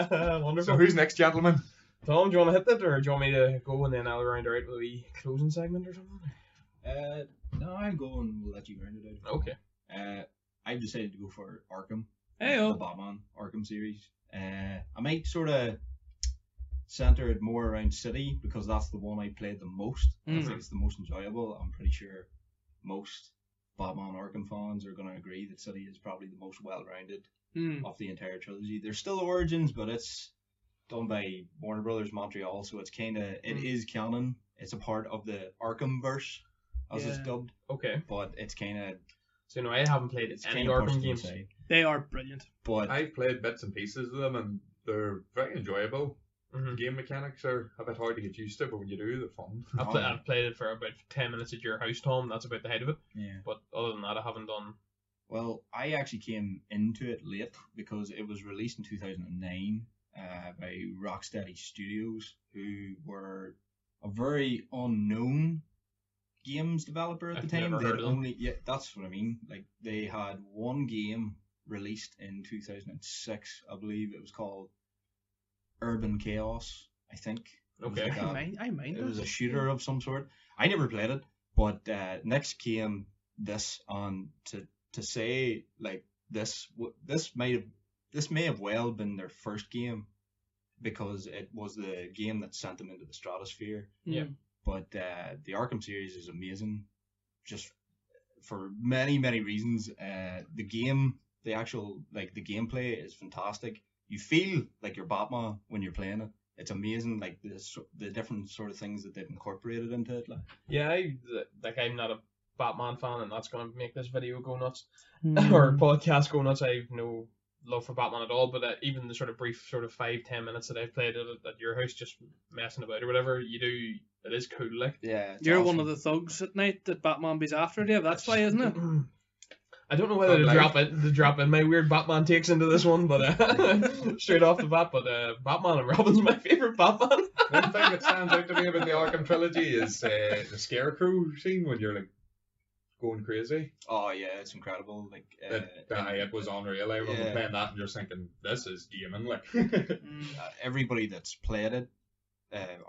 Wonderful. So who's next, gentlemen? Tom, do you want to hit that, or do you want me to go and then I'll round her out with a wee closing segment or something? No, I'll go and we'll let you round it out. Okay. I've decided to go for Arkham. Heyo. The Batman Arkham series. I might sort of center it more around City because that's the one I played the most. I Mhm. think it's the most enjoyable. I'm pretty sure most Batman Arkham fans are going to agree that City is probably the most well-rounded Hmm. of the entire trilogy. There's still Origins, but it's done by Warner Brothers Montreal, so it's kind of it is canon. It's a part of the Arkham verse, as it's Yeah. dubbed, Okay. but it's kind of So no, I haven't played it's any kind of pushed Arkham to the games. side. They are brilliant. But I've played bits and pieces of them, and they're very enjoyable. Mm-hmm. Game mechanics are a bit hard to get used to, but when you do, they're fun. I've played it for about 10 minutes at your house, Tom. That's about the height of it. yeah. But other than that, I haven't done. Well, I actually came into it late because it was released in 2009 by Rocksteady Studios, who were a very unknown games developer at the I've time. never They'd heard of them. only yeah, that's what I mean. Like they had one game released in 2006, I believe. It was called Urban Chaos, I think. It was Okay. like a- I mind it was it. a shooter of some sort. I never played it, but next came this on to say like this may have well been their first game because it was the game that sent them into the stratosphere. Yeah. Hmm. But the Arkham series is amazing, just for many reasons. The game, the actual like the gameplay is fantastic. You feel like you're Batman when you're playing it. It's amazing, like the different sort of things that they've incorporated into it. Like. Yeah, I'm not a Batman fan, and that's going to make this video go nuts. Hmm. Or podcast go nuts. I have no love for Batman at all, but even the sort of brief sort of 5-10 minutes that I've played at your house just messing about or whatever you do, it is cool. Like, Yeah, it's You're awesome. one of the thugs at night that Batman be's after, Dave. That's why, isn't it? I don't know whether to drop in my weird Batman takes into this one, but straight off the bat. But Batman and Robin's my favorite Batman. One thing that stands out to me about the Arkham trilogy is the Scarecrow scene when you're like going crazy. Oh yeah, it's incredible. Like It was unreal. I remember Yeah. playing that and just thinking, this is gaming. Like, Hmm. Everybody that's played it,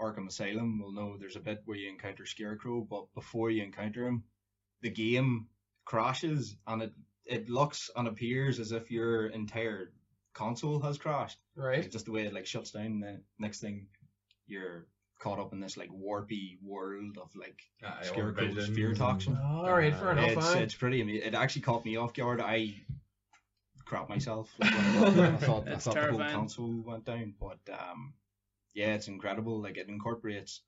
Arkham Asylum will know there's a bit where you encounter Scarecrow, but before you encounter him, the game crashes and it looks and appears as if your entire console has crashed. Right. Like, just the way it like shuts down. And then next thing, you're caught up in this like warpy world of like Scarecrow's visions fear and- toxin. All right, fair enough. It's pretty amazing. It actually caught me off guard. I crap myself. Like, I thought It's the whole terrifying. console went down, but yeah, it's incredible. Like it incorporates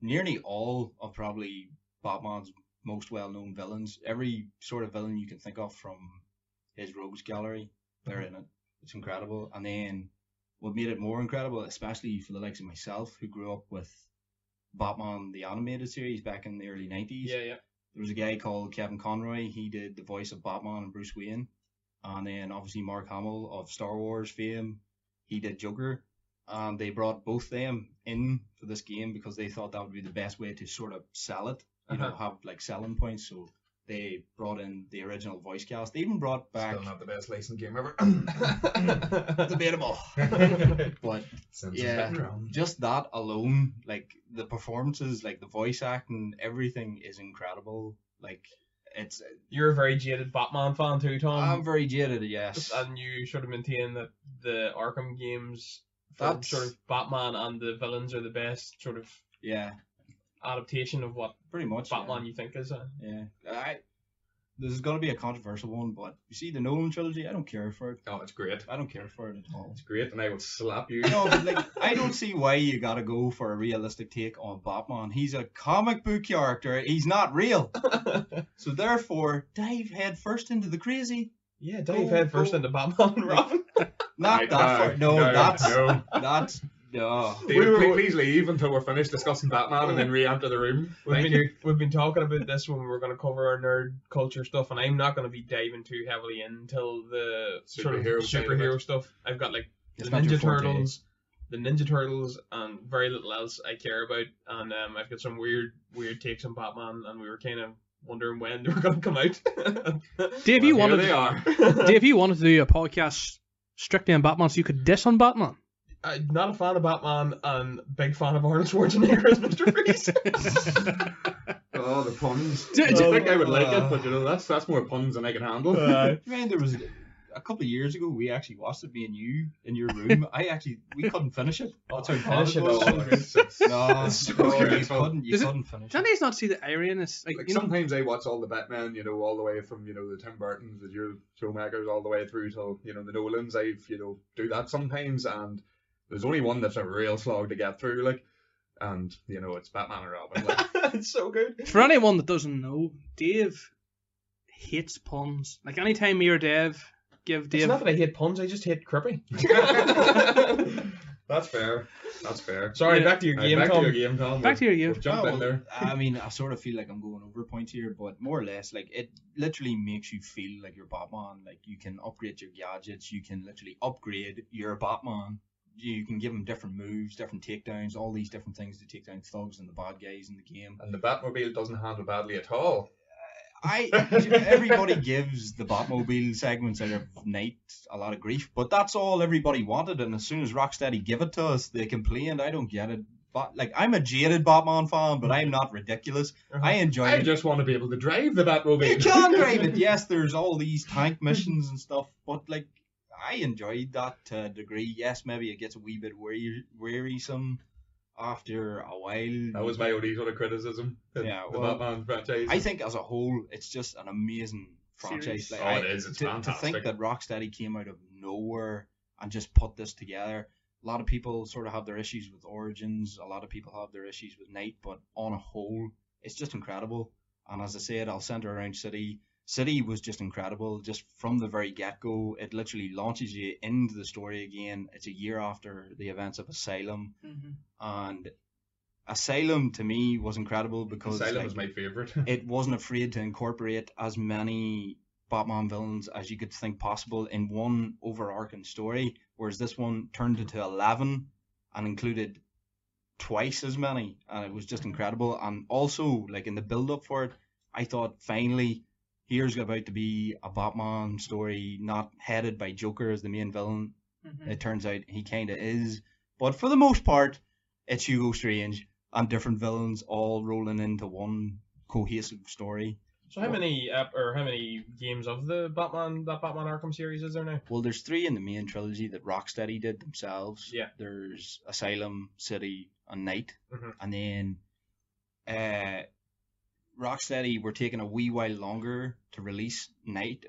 nearly all of probably Batman's most well-known villains. Every sort of villain you can think of from his rogues gallery, they're in it. It's incredible. And then what made it more incredible, especially for the likes of myself, who grew up with Batman the animated series back in the early 90s. Yeah. There was a guy called Kevin Conroy. He did the voice of Batman and Bruce Wayne. And then obviously Mark Hamill of Star Wars fame, he did Joker. And they brought both them in for this game because they thought that would be the best way to sort of sell it. You know, have like selling points. So they brought in the original voice cast. They even brought back Still not the best licensed game ever. debatable. But Since yeah, it's been around. just that alone, like the performances, like the voice acting, everything is incredible. Like it's You're a very jaded Batman fan too, Tom. I'm very jaded, yes. And you sort of maintain that the Arkham games, for That's- sort of Batman and the villains are the best sort of. Yeah. adaptation of what Pretty much. Batman you think is. Yeah. This is going to be a controversial one, but you see the Nolan trilogy, I don't care for it. Oh, it's great. I don't care for it at all. It's great, and I will slap you. No, but like, I don't see why you gotta go for a realistic take on Batman. He's a comic book character. He's not real. So therefore, dive head first into the crazy. Yeah, dive head first into Batman and Robin. Not Right, that far. No, that's no. David, please leave until we're finished discussing Batman, and then re-enter the room. Thank you. We've been talking about this when we were going to cover our nerd culture stuff, and I'm not going to be diving too heavily into the sort of Superhero side of superhero it. stuff. I've got like It's the not your Ninja forte. Turtles, and very little else I care about. And I've got some weird takes on Batman, and we were kind of wondering when they were going to come out. Dave, you Well, wanted here they are. Dave, you wanted to do a podcast strictly on Batman, so you could diss on Batman. I'm not a fan of Batman, and big fan of Arnold Schwarzenegger as Mr. Freeze. Oh, the puns. Do- I do- think I would like it, but you know that's more puns than I can handle. Man, there was a couple of years ago we actually watched it, me and you in your room. We couldn't finish it. That's how bad Finish it it was. all. No, It's so no, you dreadful. couldn't. You Is it- couldn't finish Can it. you not see the irony in this? Like, Like you know, sometimes I watch all the Batman, you know, all the way from, you know, the Tim Burtons, the Joel Schumachers, all the way through till, you know, the Nolans. Do that sometimes, and there's only one that's a real slog to get through, like, and you know, it's Batman and Robin. Like, It's so good. for anyone that doesn't know, Dave hates puns. Like, anytime me or Dave give It's Dave... not that I hate puns, I just hate Crippy. that's fair. That's fair. Sorry, Yeah. back to your game, Back Tom. to your game, Tom. Back to your game. We'll jump in there. I mean, I sort of feel like I'm going over points here, but more or less, like, it literally makes you feel like you're Batman. Like, you can upgrade your gadgets, you can literally upgrade your Batman. You can give him different moves, different takedowns, all these different things to take down thugs and the bad guys in the game. And the Batmobile doesn't handle badly at all. Everybody gives the Batmobile segments out of Night a lot of grief, but that's all everybody wanted. And as soon as Rocksteady give it to us, they complained. I don't get it. But like, I'm a jaded Batman fan, but I'm not ridiculous. I enjoy I it. just want to be able to drive the Batmobile. You can drive it. Yes, there's all these tank missions and stuff, but like, I enjoyed that to a degree. Yes, maybe it gets a wee bit wearisome after a while. That was my only sort of criticism. Yeah, the well, Batman franchise. I think as a whole, it's just an amazing franchise. Series. Like, Oh, it is. It's to fantastic. think that Rocksteady came out of nowhere and just put this together. A lot of people sort of have their issues with Origins. A lot of people have their issues with Night, but on a whole, it's just incredible. And as I said, I'll center around City. City was just incredible. Just from the very get-go, it literally launches you into the story again. It's a year after the events of Asylum, Mhm. and Asylum to me was incredible because Asylum like, is my favourite. it wasn't afraid to incorporate as many Batman villains as you could think possible in one overarching story, whereas this one turned it to 11 and included twice as many, and it was just incredible. And also, like, in the build-up for it, I thought finally here's about to be a Batman story not headed by Joker as the main villain. Mhm. It turns out he kind of is, but for the most part, it's Hugo Strange and different villains all rolling into one cohesive story. So how many games of the Batman Arkham series is there now? Well, there's 3 in the main trilogy that Rocksteady did themselves. Yeah. There's Asylum, City, and Night. Mhm. And then Rocksteady were taking a wee while longer to release Night.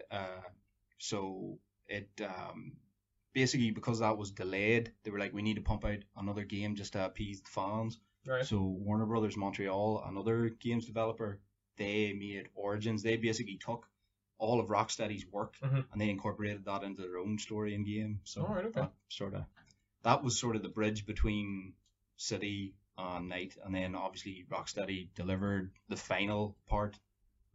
So it basically, because that was delayed, they were like, we need to pump out another game just to appease the fans. Right. So Warner Brothers Montreal, another games developer, they made Origins. They basically took all of Rocksteady's work Mhm. and they incorporated that into their own story and game. So Alright, okay. that was sort of the bridge between City and Night, and then obviously Rocksteady delivered the final part.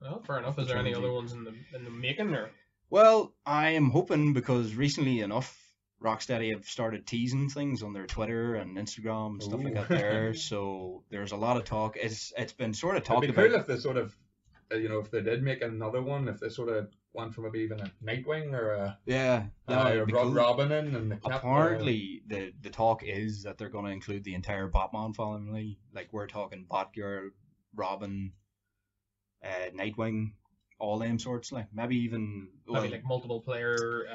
Well, fair enough. Is there any Trilogy. other ones in the making or? Well, I am hoping, because recently enough, Rocksteady have started teasing things on their Twitter and Instagram and stuff like that Ooh. there. So there's a lot of talk. It's been sort of It'd talked be about. cool if they sort of, if they did make another one, if they sort of went from maybe even a Nightwing or a Yeah, or it'd be Rob cool. Robin in and the Cat- Apparently, the talk is that they're going to include the entire Batman family. Like, we're talking Batgirl, Robin, Nightwing, all them sorts. Like, maybe even Maybe like multiple player.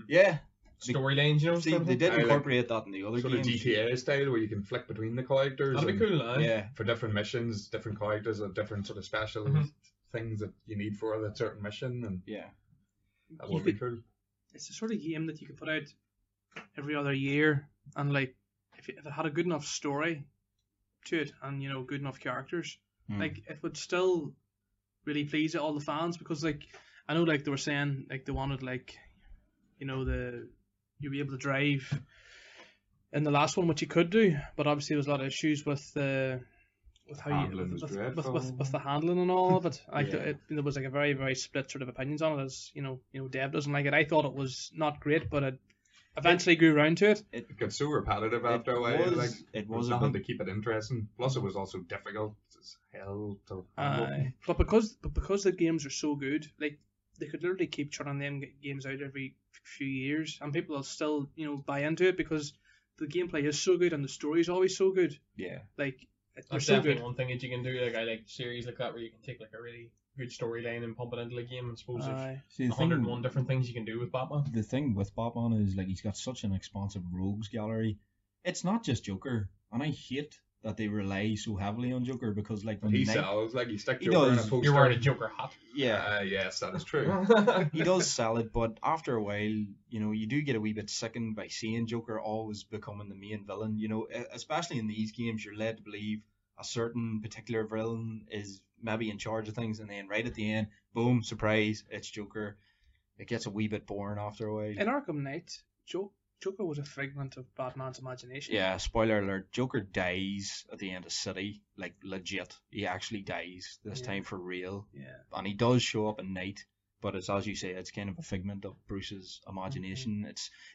yeah, storylines, you know. See, sort of they thing. did I like incorporate that in the other Sort of games. GTA style where you can flick between the characters. That'd be and cool, Yeah, For different missions, different characters have different sort of special Mhm. things that you need for that certain mission, and yeah. that You would be could- cool. It's the sort of game that you could put out every other year, and like if it had a good enough story to it, and you know, good enough characters, Mm. like it would still really please all the fans, because like I know like they were saying like they wanted like, you know, you'd be able to drive in the last one, which you could do, but obviously there was a lot of issues with how Handling you was with dreadful. the handling and all of it. Like Yeah. there was like a very very split sort of opinions on it. As you know, Dev doesn't like it. I thought it was not great, but it eventually grew around to it. It got so repetitive after a while. Like it there was was a nothing bit, to keep it interesting. Plus, it was also difficult as hell to handle. But because the games are so good, like they could literally keep churning them games out every few years, and people will still buy into it because the gameplay is so good and the story is always so good. yeah. Like they're That's so definitely good. one thing that you can do. Like I like series like that where you can take like a really good storyline and pump it into the game. I suppose there's Aye. See, the 101 different things you can do with Batman. the thing with Batman is like he's got such an expansive rogues gallery. It's not just Joker, and I hate that they rely so heavily on Joker because like when He Knight- sells like he stick He Joker in a does. poster. You're wearing a Joker hat. yeah, Yes, that is true. he does sell it, but after a while, you do get a wee bit sickened by seeing Joker always becoming the main villain. Especially in these games, you're led to believe a certain particular villain is maybe in charge of things, and then right at the end, boom, surprise, it's Joker. It gets a wee bit boring after a while. In Arkham Knight, Joker was a figment of Batman's imagination. Yeah, spoiler alert, Joker dies at the end of City, like legit. He actually dies, this Yeah. time for real. Yeah. And he does show up at night, but it's as you say, it's kind of a figment of Bruce's imagination.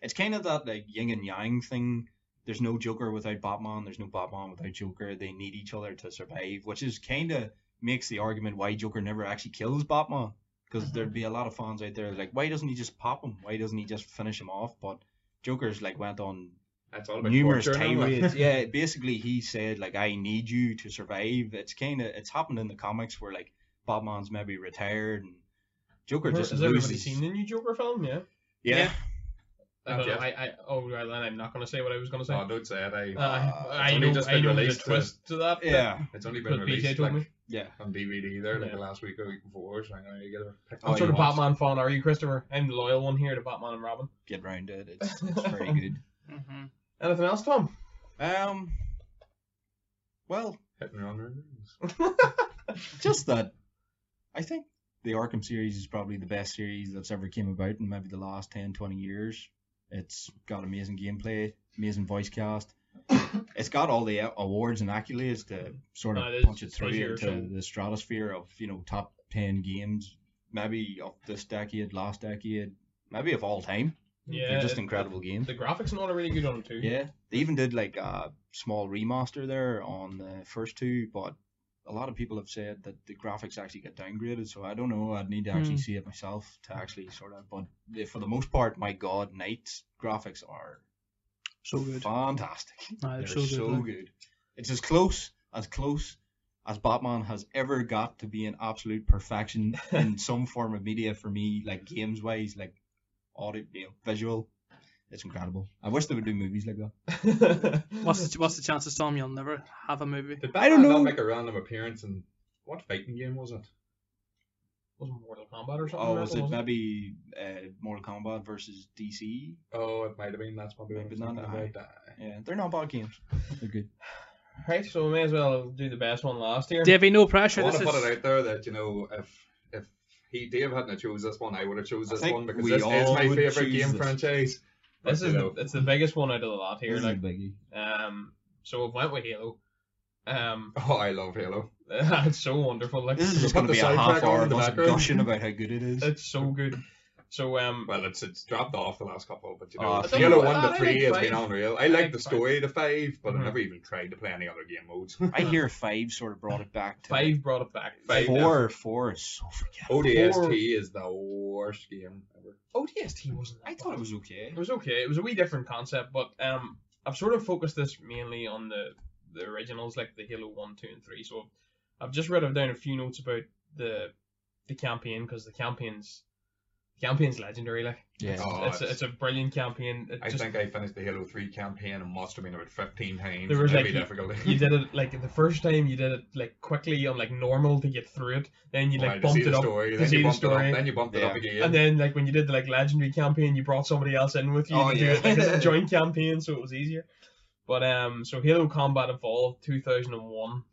It's kind of that like yin and yang thing. There's no Joker without Batman, there's no Batman without Joker. They need each other to survive, which is kind of makes the argument why Joker never actually kills Batman. Because there'd be a lot of fans out there like, why doesn't he just pop him? Why doesn't he just finish him off? But Joker's like went on That's all about numerous torture and all that. tirades. Yeah, basically he said like, I need you to survive. It's happened in the comics where like Batman's maybe retired and Joker just Has everybody loses. seen the new Joker film? Yeah. Yeah. I don't know. Yeah. Well, then I'm not going to say what I was going to say. Oh, don't say it. I only know, just I been know there's released a twist to that. Yeah. It's only been But PJ released told like, me. Yeah. on DVD there, like Yeah. the last week or week before. So I get a pick. Oh, What sort you of watched Batman fan are you, Christopher? I'm the loyal one here to Batman and Robin. Get round it. It's very good. Mm-hmm. Anything else, Tom? Well, Hitting run. just that I think the Arkham series is probably the best series that's ever came about in maybe the last 10-20 years. It's got amazing gameplay, amazing voice cast. It's got all the awards and accolades to sort of It is- punch it through is your into show. the stratosphere of top 10 games, maybe of this decade, last decade, maybe of all time. Yeah. They're just incredible games. The graphics and all are really good on it too. Yeah, they even did like a small remaster there on the first two, but a lot of people have said that the graphics actually get downgraded. So I don't know. I'd need to actually see it myself to actually sort of. But for the most part, my God, Knight's graphics are So good. fantastic. Aye, They're they're so good. good. It's as close as Batman has ever got to be an absolute perfection in some form of media for me, like games wise, like audio, visual. It's incredible. I wish they would do movies like that. What's the chances, Tom, you'll never have a movie? Did I don't Batman know. not make a random appearance in what fighting game was it? Was it Mortal Kombat or something? Oh, like was that, it maybe Mortal Kombat versus DC? Oh, it might have been. That's probably what I Maybe was not, thinking aye. about. Yeah, they're not bad games. They're good. Right, so we may as well do the best one last here. Davey, no I pressure. want This to put is it out there that if Dave hadn't chose this one, I would have chose I this think one because we this is all my would favorite choose game this. franchise. But, This is it's the biggest one out of the lot here. This is a Like, biggie. so we went with Halo. oh, I love Halo. It's so wonderful. Like, This is just put going to the be a half soundtrack on hour in of the us background. gushing about how good it is. it's so good. So Well, it's dropped off the last couple, but Oh, I don't Halo know. 1 I to like 3 has been five. unreal. I I like like the five. story to 5, but Mhm. I never even tried to play any other game modes. I hear 5 sort of brought it back to 5 brought it back. Five. 4 is so forgettable. ODST is the worst game ever. ODST wasn't. I thought it was okay. It was okay. It was a wee different concept, but I've sort of focused this mainly on the originals, like the Halo 1, 2, and 3. So I've just written down a few notes about the campaign because the campaign's campaign's legendary. Like, Yeah. Oh, it's a brilliant campaign. I think I finished the Halo 3 campaign and must have been about 15 times. There was, Every like, difficulty. you did it like the first time you did it like quickly on like normal to get through it. Then you like Right, to bumped see it the up story, to then see you the bumped it story. up, then you bumped it up again. And then like when you did the like legendary campaign, you brought somebody else in with you Oh, to do yeah. it like as a joint campaign, so it was easier. But so Halo Combat Evolved 2001.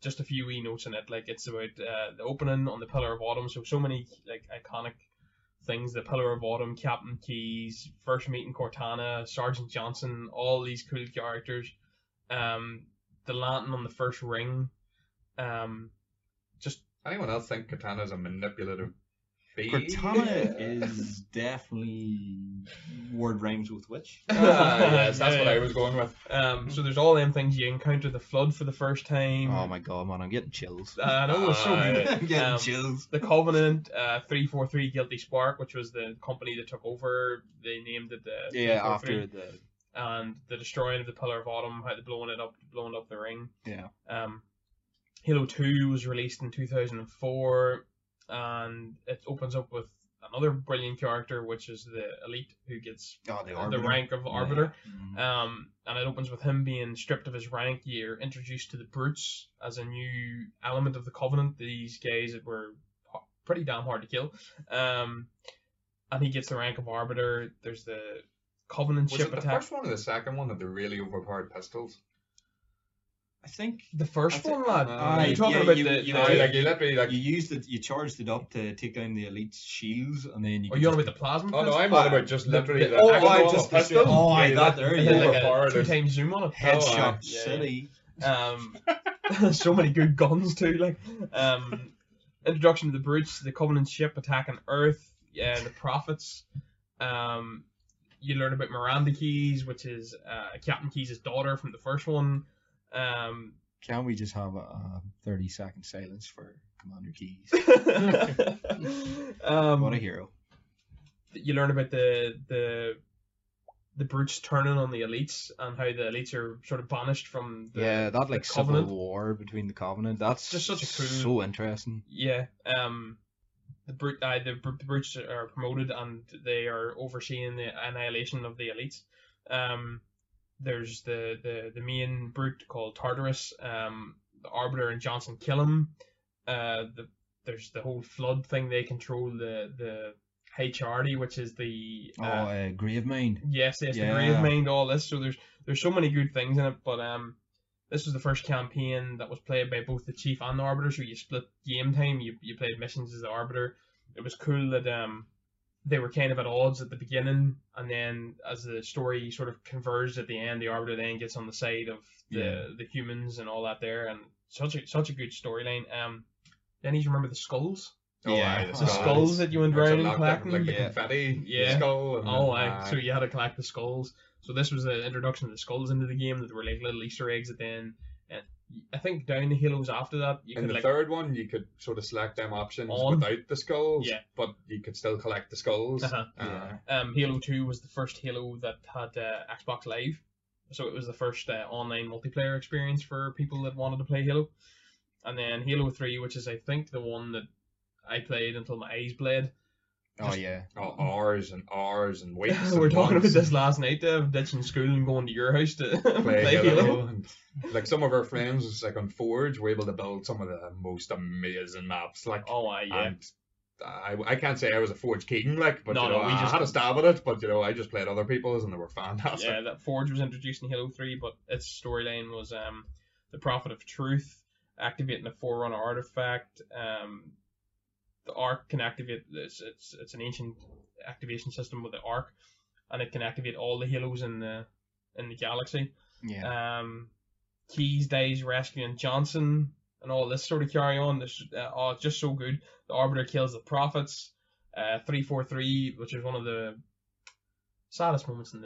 Just a few wee notes in it. Like, it's about the opening on the Pillar of Autumn. So many like iconic things. The Pillar of Autumn, Captain Keyes, first meeting Cortana, Sergeant Johnson, all these cool characters. The lantern on the first ring. Just Anyone else think Katana's a manipulative bee? Cortana is definitely word rhymes with witch. Yes, that's Yeah, what yeah. I was going with. so there's all them things. You encounter the Flood for the first time. Oh my god, man, I'm getting chills. I know, it's so good. I'm getting Um, chills. The Covenant, 343 Guilty Spark, which was the company that took over. They named it the Yeah, 343. after the And the destroying of the Pillar of Autumn, how they blowing up the ring. yeah. Halo 2 was released in 2004, and it opens up with another brilliant character, which is the Elite, who gets Oh, the the Arbiter. rank of Arbiter. Yeah. Mhm. And it opens with him being stripped of his rank. You're introduced to the Brutes as a new element of the Covenant. These guys that were pretty damn hard to kill. And he gets the rank of Arbiter. There's the Covenant Was ship it the attack. first one or the second one that the really overpowered pistols? I think The first That's one, it. lad. Are you talking yeah, about you- the? you- the- Like you literally like. you used it, you charged it up to take down the elite's shields, and then you. Are could you on just- about the plasma? Oh no, pistol? I'm on about just literally the oh, actual I normal just- pistol. oh, I Yeah, that there, And yeah. then like a overpowered. 2x zoom on it. Headshot yeah, City. So many good guns too. Like, introduction to the Brutes, the Covenant ship attacking Earth, the Prophets. You learn about Miranda Keyes, which is Captain Keyes' daughter from the first one. Can we just have a 30-second silence for Commander Keys? What a hero. You learn about the Brutes turning on the elites and how the elites are sort of banished from the Yeah, that like the civil Covenant. war between the Covenant. That's Just such a cool- so interesting. Yeah. The Brutes are promoted and they are overseeing the annihilation of the elites. There's the main brute called Tartarus. The Arbiter and Johnson kill him. There's the whole Flood thing. They control the HRD, which is the Gravemind. yes, the Yeah. Gravemind, all this. So there's so many good things in it, but this was the first campaign that was played by both the Chief and the Arbiter, so you split game time. You played missions as the Arbiter. It was cool that they were kind of at odds at the beginning, and then as the story sort of converged at the end, the Arbiter then gets on the side of the humans and all that there, and such a good storyline. Then you remember the skulls. Oh, Yeah. aye, The skulls that you went There's a around lot collecting. different, like the Yeah. confetti Yeah. skull. And Oh, aye. So you had to collect the skulls. So this was the introduction of the skulls into the game that were like little Easter eggs at the end. And I think down the Halos after that, you in could the like third one, you could sort of select them options On. without the skulls, Yeah. but you could still collect the skulls. Uh-huh. Yeah. Halo 2 was the first Halo that had Xbox Live. So it was the first online multiplayer experience for people that wanted to play Halo. And then Halo 3, which is I think the one that I played until my eyes bled. Oh yeah. Hours and hours and weeks. We were and talking about months this last night, ditching school and going to your house to play play Halo. Halo. And, like some of our friends, like on Forge, were able to build some of the most amazing maps. Like, Oh, yeah. and I can't say I was a Forge king, like, but No, you know, no, we I just- had a stab at it. But you know, I just played other people's, and they were fantastic. Yeah, that Forge was introduced in Halo 3, but its storyline was the Prophet of Truth, activating the Forerunner artifact. The Ark can activate this. It's an ancient activation system with the Ark, and it can activate all the Halos in the galaxy. Yeah. Keyes dies rescuing Johnson, and all this sort of carry on. This it's just so good. The Arbiter kills the Prophets. 343, which is one of the saddest moments in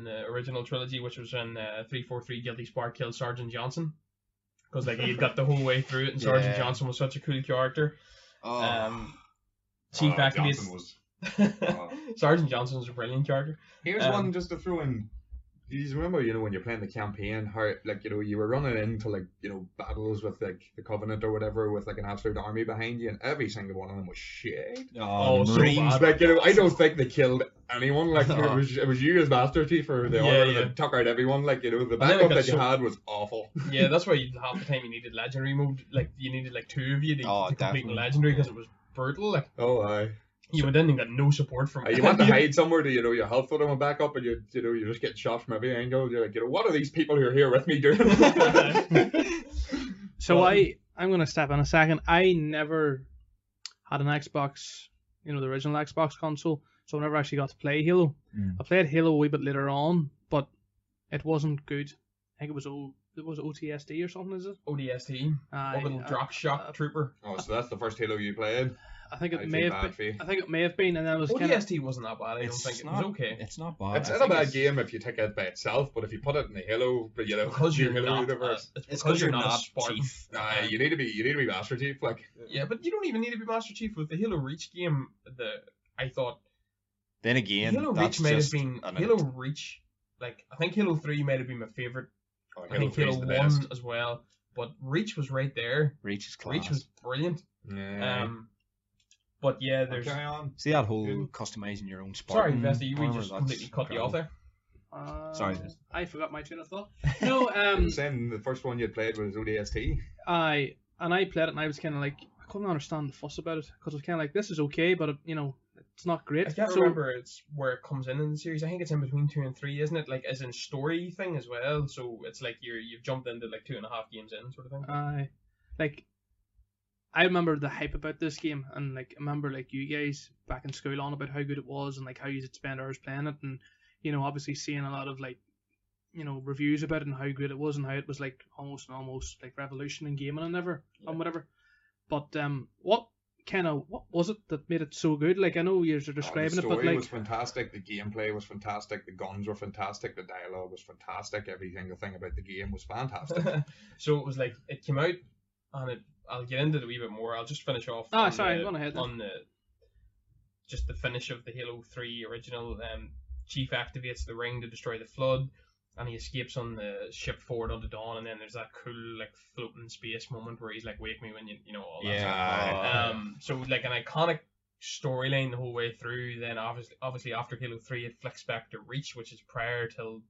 the original trilogy, which was when 343 Guilty Spark killed Sergeant Johnson, because like he had got the whole way through it, and Sergeant Yeah. Johnson was such a cool character. Oh. Chief Johnson activates. was. Sergeant Johnson was a brilliant character. Here's Um, one just to throw in. you remember, when you're playing the campaign, how, like, you were running into, like, battles with, like, the Covenant or whatever, with, like, an absolute army behind you, and every single one of them was shit. Oh, so Marines. bad. Like, I don't think they killed anyone. Like, No. it was you as Master Chief or the Yeah, order yeah. that took out everyone. Like, the then it backup got that you so- had was awful. Yeah, that's why half the time you needed legendary mode. Like you needed like 2 of you to complete the definitely. legendary because it was brutal. Like Oh, aye. you went in and got no support from. You want to hide somewhere to, your health would have back up, and you're just getting shot from every angle. You're like, what are these people who are here with me doing? So Well, I'm going to step in a second. I never had an Xbox, the original Xbox console, so I never actually got to play Halo. Mm. I played Halo a wee bit later on, but it wasn't good. I think it was OTSD or something, is it? ODST, Orbital Drop Shock Trooper. Oh, so that's the first Halo you played? I think it I may feel have bad been. for you. I think it may have been, and then it was kind of. ODST wasn't that bad. I don't think it was okay. It's not bad. It's I not a think bad it's- game if you take it by itself, but if you put it in the Halo, Because new you're Halo not. universe, It's It's because because you're not a not Spartan. Chief. you need to be Master Chief. Like, Yeah, but you don't even need to be Master Chief with the Halo Reach game. I thought Then again, Halo that's Reach might have just been an Halo Reach. Like I think Halo 3 might have been my favorite. I think 3 Halo is 1 the best. as well. But Reach was right there. Reach is class. Reach was brilliant. Yeah. But yeah, there's. Carry on. See that whole Good. customizing your own Sorry, Spartan Vesta, we armor, just that's completely cut you off incredible. there. Sorry. I forgot my train of thought. No, Saying the first one you played was ODST. I played it and I was kind of like, I couldn't understand the fuss about it because it was kind of like, this is okay, but it's not great. I can't So- remember it's where it comes in the series. I think it's in between 2 and 3, isn't it? Like as in story thing as well. So it's like you've jumped into like 2.5 games in sort of thing. I remember the hype about this game, and like I remember like you guys back in school on about how good it was and like how you would spend hours playing it, and obviously seeing a lot of like reviews about it and how great it was and how it was like almost like revolution in gaming and whatever. But what was it that made it so good? Like I know you're describing the it, but story like was fantastic, the gameplay was fantastic, the guns were fantastic, the dialogue was fantastic, every single thing about the game was fantastic. So it was like it came out, and I'll get into it a wee bit more. I'll just finish off. sorry, go on ahead then. On just the finish of the Halo 3 original. Chief activates the ring to destroy the Flood, and he escapes on the ship forward onto Dawn. And then there's that cool like floating space moment where he's like, "Wake me when all that." Yeah. So like an iconic storyline the whole way through. Then obviously after Halo 3, it flicks back to Reach, which is prior till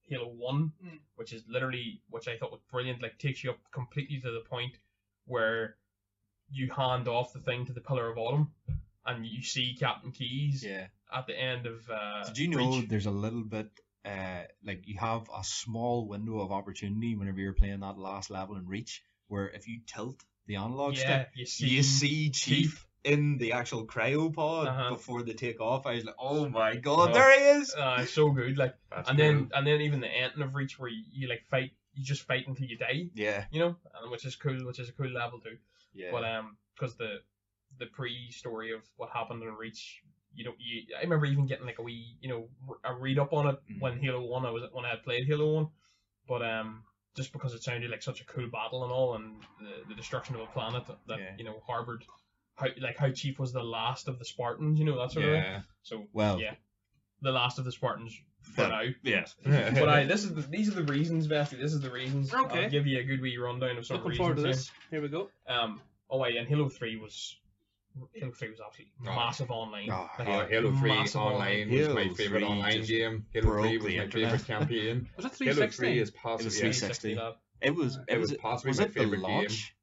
Halo 1, which is literally, which I thought was brilliant. Like takes you up completely to the point where you hand off the thing to the Pillar of Autumn, and you see Captain Keyes Yeah. at the end of. Did you know Reach. there's a little bit, like you have a small window of opportunity whenever you're playing that last level in Reach, where if you tilt the analog stick, you you see Chief Chief. in the actual cryopod Uh-huh. before they take off. I was like, oh my god, Oh. there he is! It's so good. Like, That's and cool. then even the ending of Reach where you like fight, you just fight until you die. Yeah, And which is cool, which is a cool level too. yeah. But because the pre-story of what happened in Reach, I remember even getting like a wee, a read up on it when Halo 1 when I had played Halo 1, but just because it sounded like such a cool battle and all, and the destruction of a planet that Yeah. harbored how Chief was the last of the Spartans, that sort of thing. Yeah. So Well- yeah, the last of the Spartans for Yeah. now. Yes. But these are the reasons, Vesty. This is the reasons. Okay. I'll give you a good wee rundown of some looking reasons. forward to here. this. Here we go. And Halo 3 was absolutely massive online. Oh, Like, Halo 3 massive online was my Halo favorite 3 online just game. Halo 3 broke was the my internet. favorite campaign. Was it Halo 360? 3 is It was possibly 360. lad. It was. It was possibly Was my it the favorite game. launch?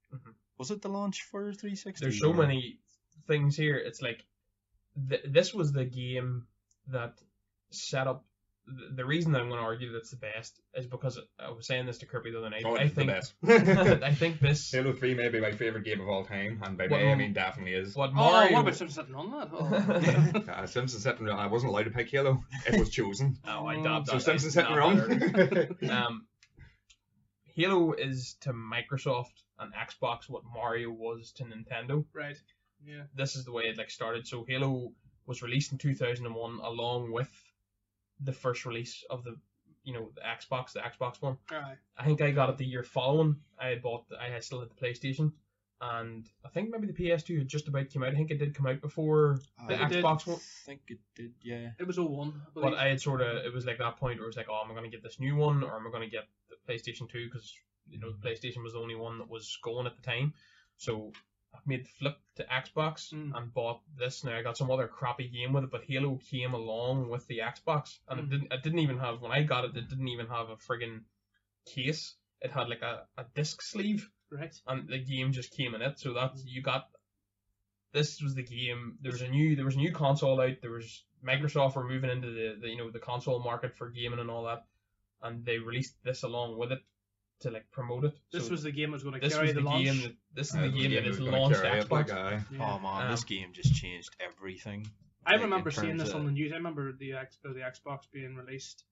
Was it the launch for 360? There's so or- many things here. It's like this was the game that set up. The reason that I'm going to argue that it's the best is because I was saying this to Kirby the other night. Oh, I it's the think best. I think this Halo 3 may be my favorite game of all time, and by What may I mo- mean definitely is. what Oh, Mario. what about Simpsons on that? Oh. Simpsons Hit and Run. I wasn't allowed to pick Halo. It was chosen. Oh, I dabbed So that. Simpsons I Hit and dabbed Run. that. Halo is to Microsoft and Xbox what Mario was to Nintendo. Right. Yeah. This is the way it like started. So Halo was released in 2001 along with the first release of the Xbox One. Alright. I think I got it the year following. I still had the PlayStation, and I think maybe the PS2 had just about came out. I think it did come out before the It did. Xbox one. I think it did, yeah. It was 01, I believe. But I had it was like that point where it was like, oh, am I going to get this new one or am I going to get the PlayStation 2? Because, the PlayStation was the only one that was going at the time. So I made the flip to Xbox and bought this. Now I got some other crappy game with it, but Halo came along with the Xbox. And it didn't even have, when I got it, it didn't even have a friggin' case. It had like a disc sleeve. Right. And the game just came in it. So this was the game. There was a new console out. There was Microsoft were moving into the console market for gaming and all that, and they released this along with it to like promote it. This So was the game that was going to this carry was the the launch. game. This is the game that was has gonna launched carry it, Xbox. Yeah. Oh man, this game just changed everything. I Like, remember in seeing terms this of- on the news. I remember the Xbox being released,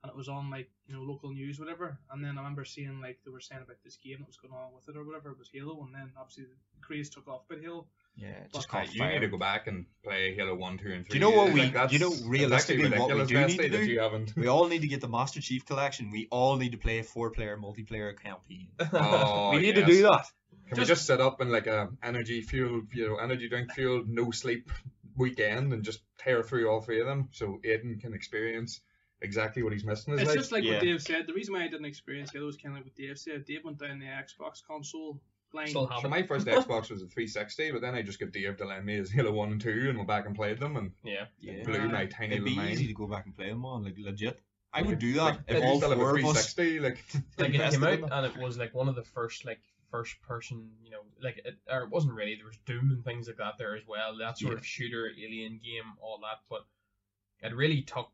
and it was on like local news, whatever. And then I remember seeing like they were saying about this game that was going on with it or whatever. It was Halo, and then obviously the craze took off about Halo. Yeah, it But- just caught You need fire. to go back and play Halo 1, 2, and 3. Do you know what Like, that's- that's realistically, actually what we ridiculous, do need Bestie, to that do? you haven't. We all need to get the Master Chief Collection. We all need to play a 4-player multiplayer campaign. Oh, we need yes. to do that. Can we just set up in like a energy drink fueled, no sleep weekend and just tear through all 3 of them so Aiden can experience exactly what he's missing? It's just like Yeah. what Dave said. The reason why I didn't experience Halo was kind of like what Dave said. Dave went down the Xbox console line. Still have So it. my first Xbox was a 360, but then I just got Dave to lend me his Halo 1 and 2 and went back and played them and Yeah. Yeah. blew my tiny It'd be little easy mind. to go back and play them on, like legit. I would do Like, that if I all used to have a 4 of us. 360, like Like it invested came in out them. and it was like one of the first person, or it wasn't really. There was Doom and things like that there as well. That sort of shooter, alien game, all that. But it really took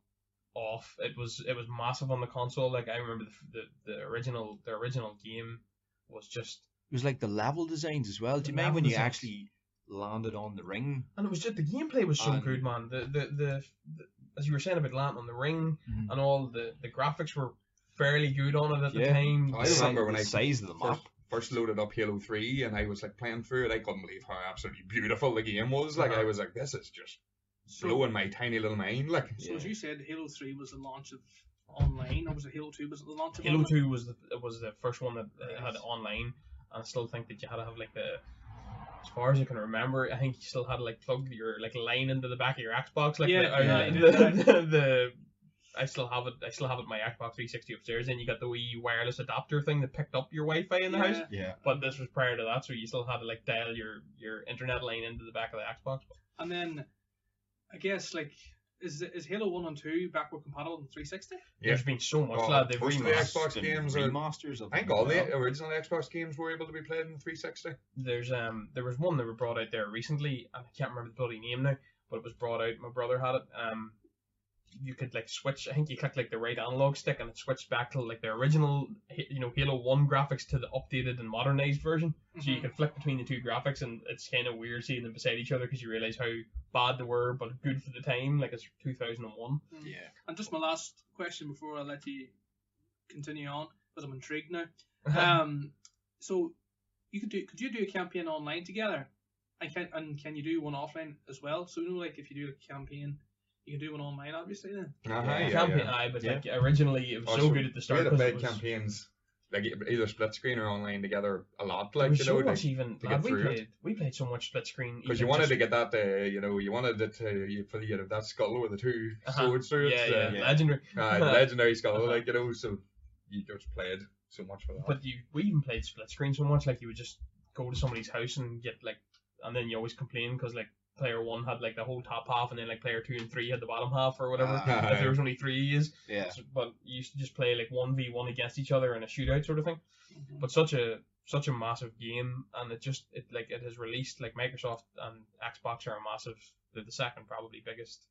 off. It was massive on the console. Like I remember the original game was just, It was like the level designs as well. Do you The mind when level you designs. actually landed on the ring? and it was just the gameplay was so And- good, man. The as you were saying about landing on the ring Mhm. and all the graphics were fairly good on it at the Yeah. time. I The remember si- when the I size of the map. first loaded up Halo 3 and I was like playing through it. I couldn't believe how absolutely beautiful the game was. Like Uh-huh. I was like, this is just So, blowing my tiny little mind. Like so as you said, Halo 3 was the launch of online, or was it Halo 2 was it the launch of Halo online? 2 was the first one that Right. had online, and I still think that you had to have like as far as I can remember, I think you still had to like plug your like line into the back of your Xbox, like Yeah, the, you did, the I still have it in my Xbox 360 upstairs. And you got the wee wireless adapter thing that picked up your Wi-Fi in the Yeah. house. Yeah. But this was prior to that, so you still had to like dial your internet line into the back of the Xbox. And then, I guess, like, is Halo 1 and 2 backward compatible in 360? Yeah. There's been so much, Oh, lad. They've most of the remastered. Xbox games are. remasters of I think them all as well. the original Xbox games were able to be played in 360. There's there was one that were brought out there recently, and I can't remember the bloody name now, but it was brought out. My brother had it. You could like switch. I think you click like the right analog stick, and it switched back to like the original, Halo 1 graphics to the updated and modernized version. So you Mhm. can flick between the two graphics, and it's kind of weird seeing them beside each other because you realize how bad they were, but good for the time. Like it's 2001. Yeah. And just my last question before I let you continue on, because I'm intrigued now. So could you do a campaign online together, and can you do one offline as well? So like if you do a campaign, you can do one online, obviously. Then Yeah, campaign, aye, but Yeah. like originally it was so Also, good at the We start had to because play it was. campaigns like either split screen or online together a lot. There Like was you so know, much even. to Lad, get through it. we played so much split screen because even you wanted just- to get that, you wanted it for the that skull with the two Uh-huh. swords through it. yeah, yeah. legendary. The legendary skull, Uh-huh. like so you just played so much for that. But we even played split screen so much, like you would just go to somebody's house and get like, and then you always complain because like player 1 had like the whole top half, and then like player 2 and 3 had the bottom half or whatever. Ah. if there was only 3 years, Yeah. but you used to just play like 1v1 against each other in a shootout sort of thing. Mhm. But such a massive game, and it has released, like Microsoft and Xbox are a massive, they're the second probably biggest,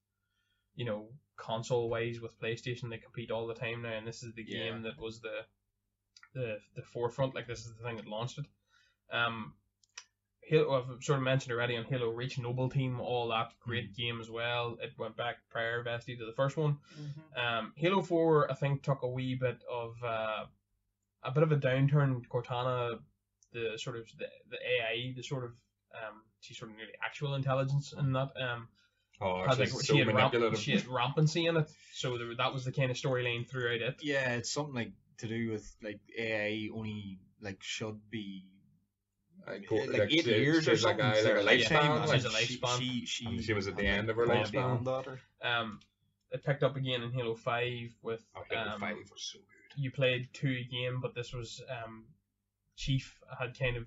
console wise with PlayStation. They compete all the time now, and this is the Yeah. game that was the forefront. Like this is the thing that launched it. Halo, I've sort of mentioned already on Halo Reach, Noble Team, all that great game as well. It went back prior, Vesty, to the first one. Halo 4, I think, took a wee bit of a downturn. Cortana, the sort of the AI, the sort of she's sort of nearly actual intelligence in that. Had, like, it's so manipulative. she had rampancy in it, so that was the kind of storyline throughout it. Yeah, it's something like to do with like AI only like should be like 8 years or something. like a like a lifetime. Yeah, she's a lifespan. And she was at the had, end of her gone lifespan. beyond that, or- It picked up again in Halo 5 with Halo 5 was so good. you played 2 a game, but this was Chief had kind of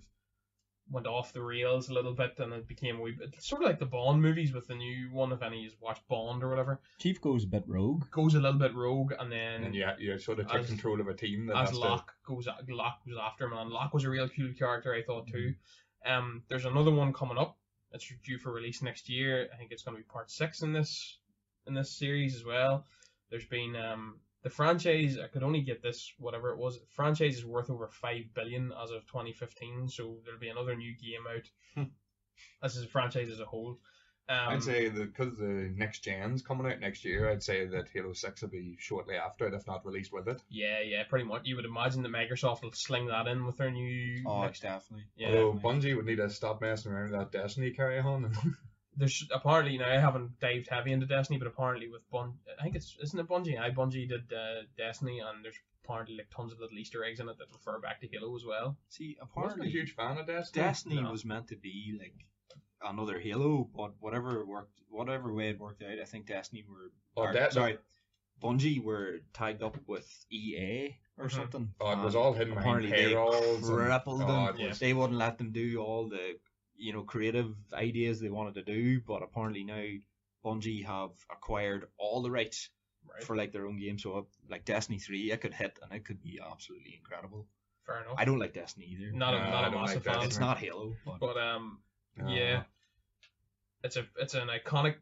went off the rails a little bit, and it became a wee bit sort of like the Bond movies with the new one. If any of you watched Bond or whatever, Chief goes a bit rogue. goes a little bit rogue, and then And you sort of take as- control of a team that as has Locke goes after him, and Locke was a real cool character, I thought too. There's another one coming up. It's due for release next year. I think it's going to be part 6 in this series as well. There's been the franchise. I could only get this whatever it was. The franchise is worth over 5 billion as of 2015. So there'll be another new game out. This is a franchise as a whole. I'd say that because the next gen's coming out next year, I'd say that Halo 6 will be shortly after it, if not released with it. Yeah, pretty much. You would imagine that Microsoft will sling that in with their new. Oh, it's definitely. Yeah. Although Bungie would need to stop messing around with that Destiny carry on. There's apparently, now I haven't dived heavy into Destiny, but apparently with I think isn't it Bungie? Bungie did Destiny, and there's apparently like tons of little Easter eggs in it that refer back to Halo as well. See, I wasn't a apparently huge fan of Destiny. Destiny No. was meant to be like another Halo, but whatever way it worked out, I think Destiny were. Oh, Bungie were tagged up with EA or Mhm. something. Oh, it was and all hidden behind apparently payrolls. They crippled them. it was- They wouldn't let them do all the creative ideas they wanted to do, but apparently now Bungie have acquired all the rights Right. for like their own game. So like Destiny 3, it could hit and it could be absolutely incredible. Fair enough. I don't like Destiny either. Not a No, I not a don't massive like fan. It's not Halo, but But No. yeah, it's an iconic.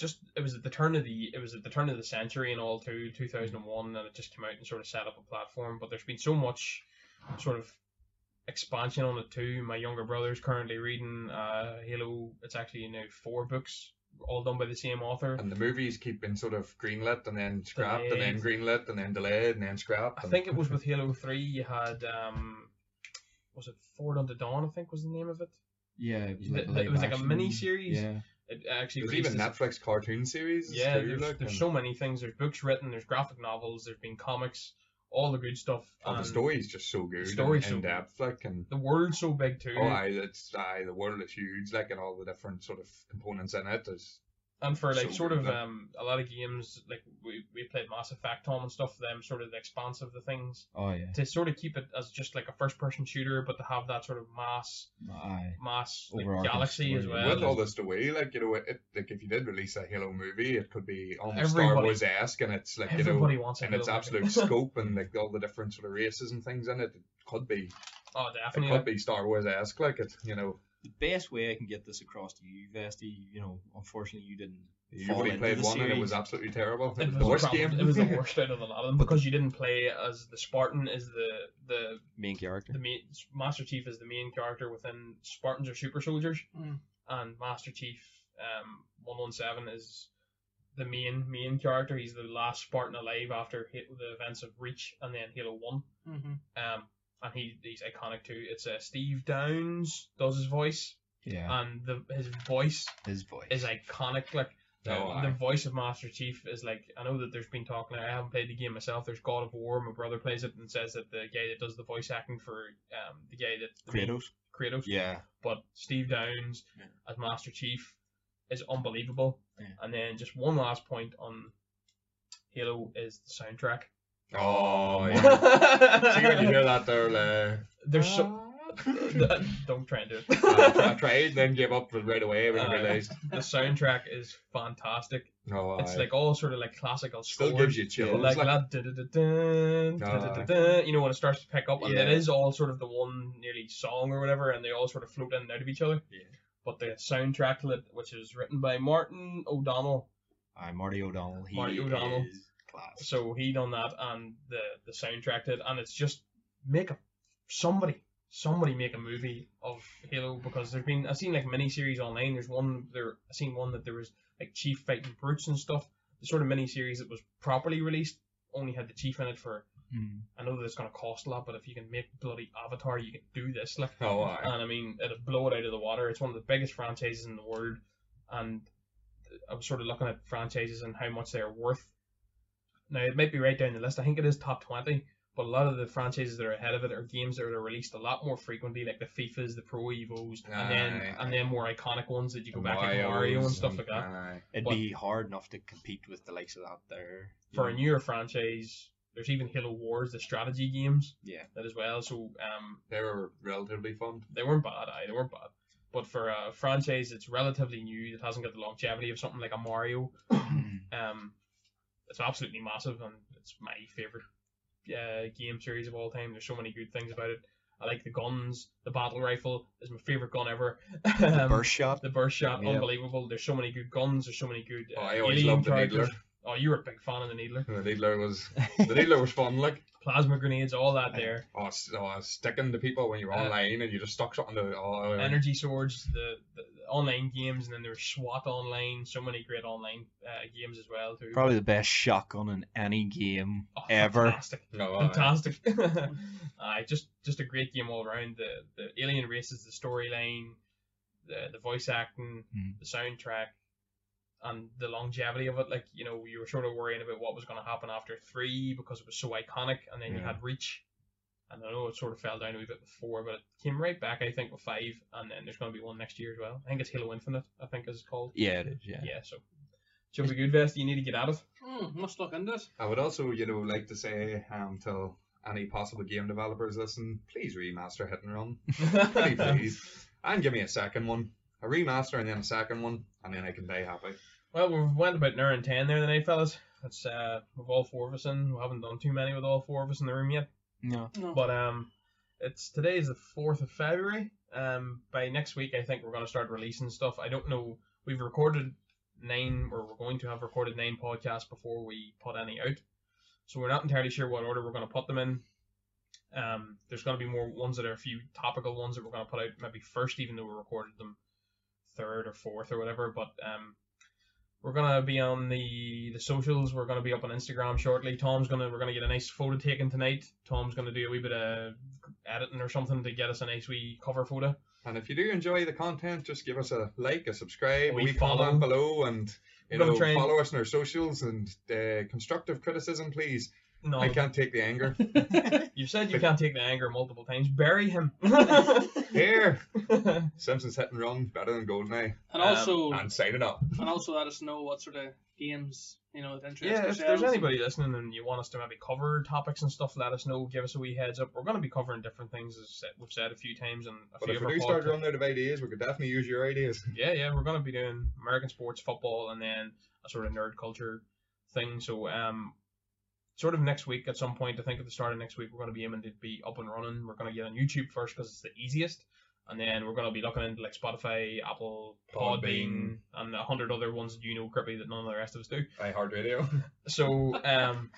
It was at the turn of the century and all too, 2001, and it just came out and sort of set up a platform. But there's been so much sort of expansion on it too. My younger brother's currently reading Halo. It's actually now 4 books, all done by the same author. And the movies keep being sort of greenlit and then scrapped and then Delayed. greenlit and then delayed and then scrapped. I think it was with Halo 3. You had was it Forward Unto Dawn? I think was the name of it. yeah, it was It like, was like a live-action. mini series. Yeah, It actually There's released even as- Netflix cartoon series. Yeah, too, there's and so many things. There's books written, there's graphic novels, there's been comics, all the good stuff. the and story's just so good. story's and so in depth, like, and the world's so big too. the world is huge, like, and all the different sort of components in it is. And for like so sort good, of like. a lot of games, like we played Mass Effect, Tom, and stuff, them sort of the expanse of the things, Oh yeah. to sort of keep it as just like a first person shooter, but to have that sort of mass Aye. like Overarching galaxy as story. well. With all this away, like, like if you did release a Halo movie, it could be almost Star Everybody- Wars esque, and it's like Everybody wants a and its Halo absolute movie. scope and like all the different sort of races and things in it. It could be Star Wars esque, like it. the best way I can get this across to you, Vesty, unfortunately you didn't. You fall only into played the one and it series. was absolutely terrible. It It was the worst probably- game. It was the worst out of the lot of them because you didn't play as the Spartan is the Main character. the main Master Chief is the main character within Spartans or super soldiers, Mm. and Master Chief 117 is the main character. He's the last Spartan alive after the events of Reach and then Halo 1. Mm-hmm. And he's iconic too. It's Steve Downes does his voice, Yeah. and his voice His voice. is iconic. Like the aye. voice of Master Chief is like, I know that there's been talk now. I haven't played the game myself. There's God of War. My brother plays it and says that the guy that does the voice acting for the guy that Kratos, Yeah. but Steve Downes Yeah. as Master Chief is unbelievable. Yeah. And then just one last point on Halo is the soundtrack. Oh yeah. See when you hear that there, There's so don't try and do it. I tried, then gave up right away when I realized. The soundtrack is fantastic. No, It's like all sort of like classical still scores. gives you chills. Like like, that, dun-dun-dun-dun, dun-dun-dun-dun, when it starts to pick up, and Yeah. it is all sort of the one nearly song or whatever, and they all sort of float in and out of each other. Yeah. But the soundtrack, which is written by Martin O'Donnell, Marty O'Donnell. Marty O'Donnell. Is class. so he done that, and the soundtrack did, and it's just somebody make a movie of Halo, because I've seen like mini-series online. I seen one that there was like Chief fighting brutes and stuff. The sort of mini-series that was properly released only had the Chief in it for. I know that it's gonna cost a lot, but if you can make bloody Avatar, you can do this. Like, Oh, aye. and I mean, it'll blow it out of the water. It's one of the biggest franchises in the world, and I was sort of looking at franchises and how much they're worth. Now it might be right down the list. I think it is top 20, But a lot of the franchises that are ahead of it are games that are released a lot more frequently, like the FIFAs, the Pro Evos, and then more iconic ones that you go back like Mario and stuff like that. It'd But- be hard enough to compete with the likes of that there. you For know. a newer franchise, there's even Halo Wars, the strategy games, Yeah. that as well. So They were relatively fun. they weren't bad. They weren't bad. But for a franchise that's relatively new, that hasn't got the longevity of something like a Mario, it's absolutely massive, and it's my favorite game series of all time. There's so many good things about it. I like the guns. The battle rifle is my favorite gun ever. The burst shot. The burst shot, Yeah. unbelievable. There's so many good guns. There's so many good I always alien loved the characters. Needler. Oh, you were a big fan of the Needler. The Needler was fun. Like Plasma grenades, all that there. sticking to people when you were online and you just stuck something to. Energy swords, the online games, and then there's SWAT online. So many great online games as well too. Probably the best shotgun in any game Oh, ever. Fantastic. No, Fantastic. Just a great game all around. The alien races, the storyline, the voice acting, the soundtrack, and the longevity of it. Like, you know, you were sort of worrying about what was going to happen after 3 because it was so iconic, and then you had Reach. And I know it sort of fell down a wee bit with 4, but it came right back, I think, with 5, and then there's going to be one next year as well. I think it's Halo Infinite, I think is called. Yeah, it is. Yeah. Yeah, so should be good, Vest. You need to get at it. Must look into it. I would also, like to say to any possible game developers listen, please remaster Hit and Run. Pretty please. And give me a second one. A remaster and then a second one, and then I can die happy. Well, we've went about an hour and 10 there tonight, fellas. It's with all 4 of us in. We haven't done too many with all 4 of us in the room yet. No. But today is the 4th of February. By next week, I think we're going to start releasing stuff. I don't know. We've recorded 9, or we're going to have recorded 9 podcasts before we put any out. So we're not entirely sure what order we're going to put them in. There's going to be more ones that are a few topical ones that we're going to put out maybe first, even though we recorded them 3rd or 4th or whatever. But we're going to be on the socials. We're going to be up on Instagram shortly. We're going to get a nice photo taken tonight. Tom's going to do a wee bit of editing or something to get us a nice wee cover photo. And if you do enjoy the content, just give us a like, a subscribe, a We wee follow. comment below, and We're gonna try and- follow us on our socials, and constructive criticism, please. No, I can't take the anger. you've said you can't take the anger multiple times. Bury him. Here, Simpsons Hit and Run better than GoldenEye. And also, And sign it up. let us know what sort of games that interest Yeah, if yourselves. there's anybody listening and you want us to maybe cover topics and stuff, let us know. Give us a wee heads up. We're going to be covering different things, as we've said a few times. And a But few if of we our do start podcasts. running out of ideas, we could definitely use your ideas. Yeah, we're going to be doing American sports, football, and then a sort of nerd culture thing. So, sort of next week at some point, I think at the start of next week, we're going to be aiming to be up and running. We're going to get on YouTube first because it's the easiest. And then we're going to be looking into like Spotify, Apple, Podbean, and 100 other ones that Grippy, that none of the rest of us do. iHeartRadio. So,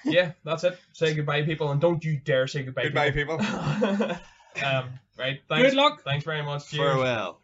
yeah, that's it. Say goodbye, people, and don't you dare say goodbye. Goodbye, people. Right, thanks. Good luck. Thanks very much. Cheers. Farewell.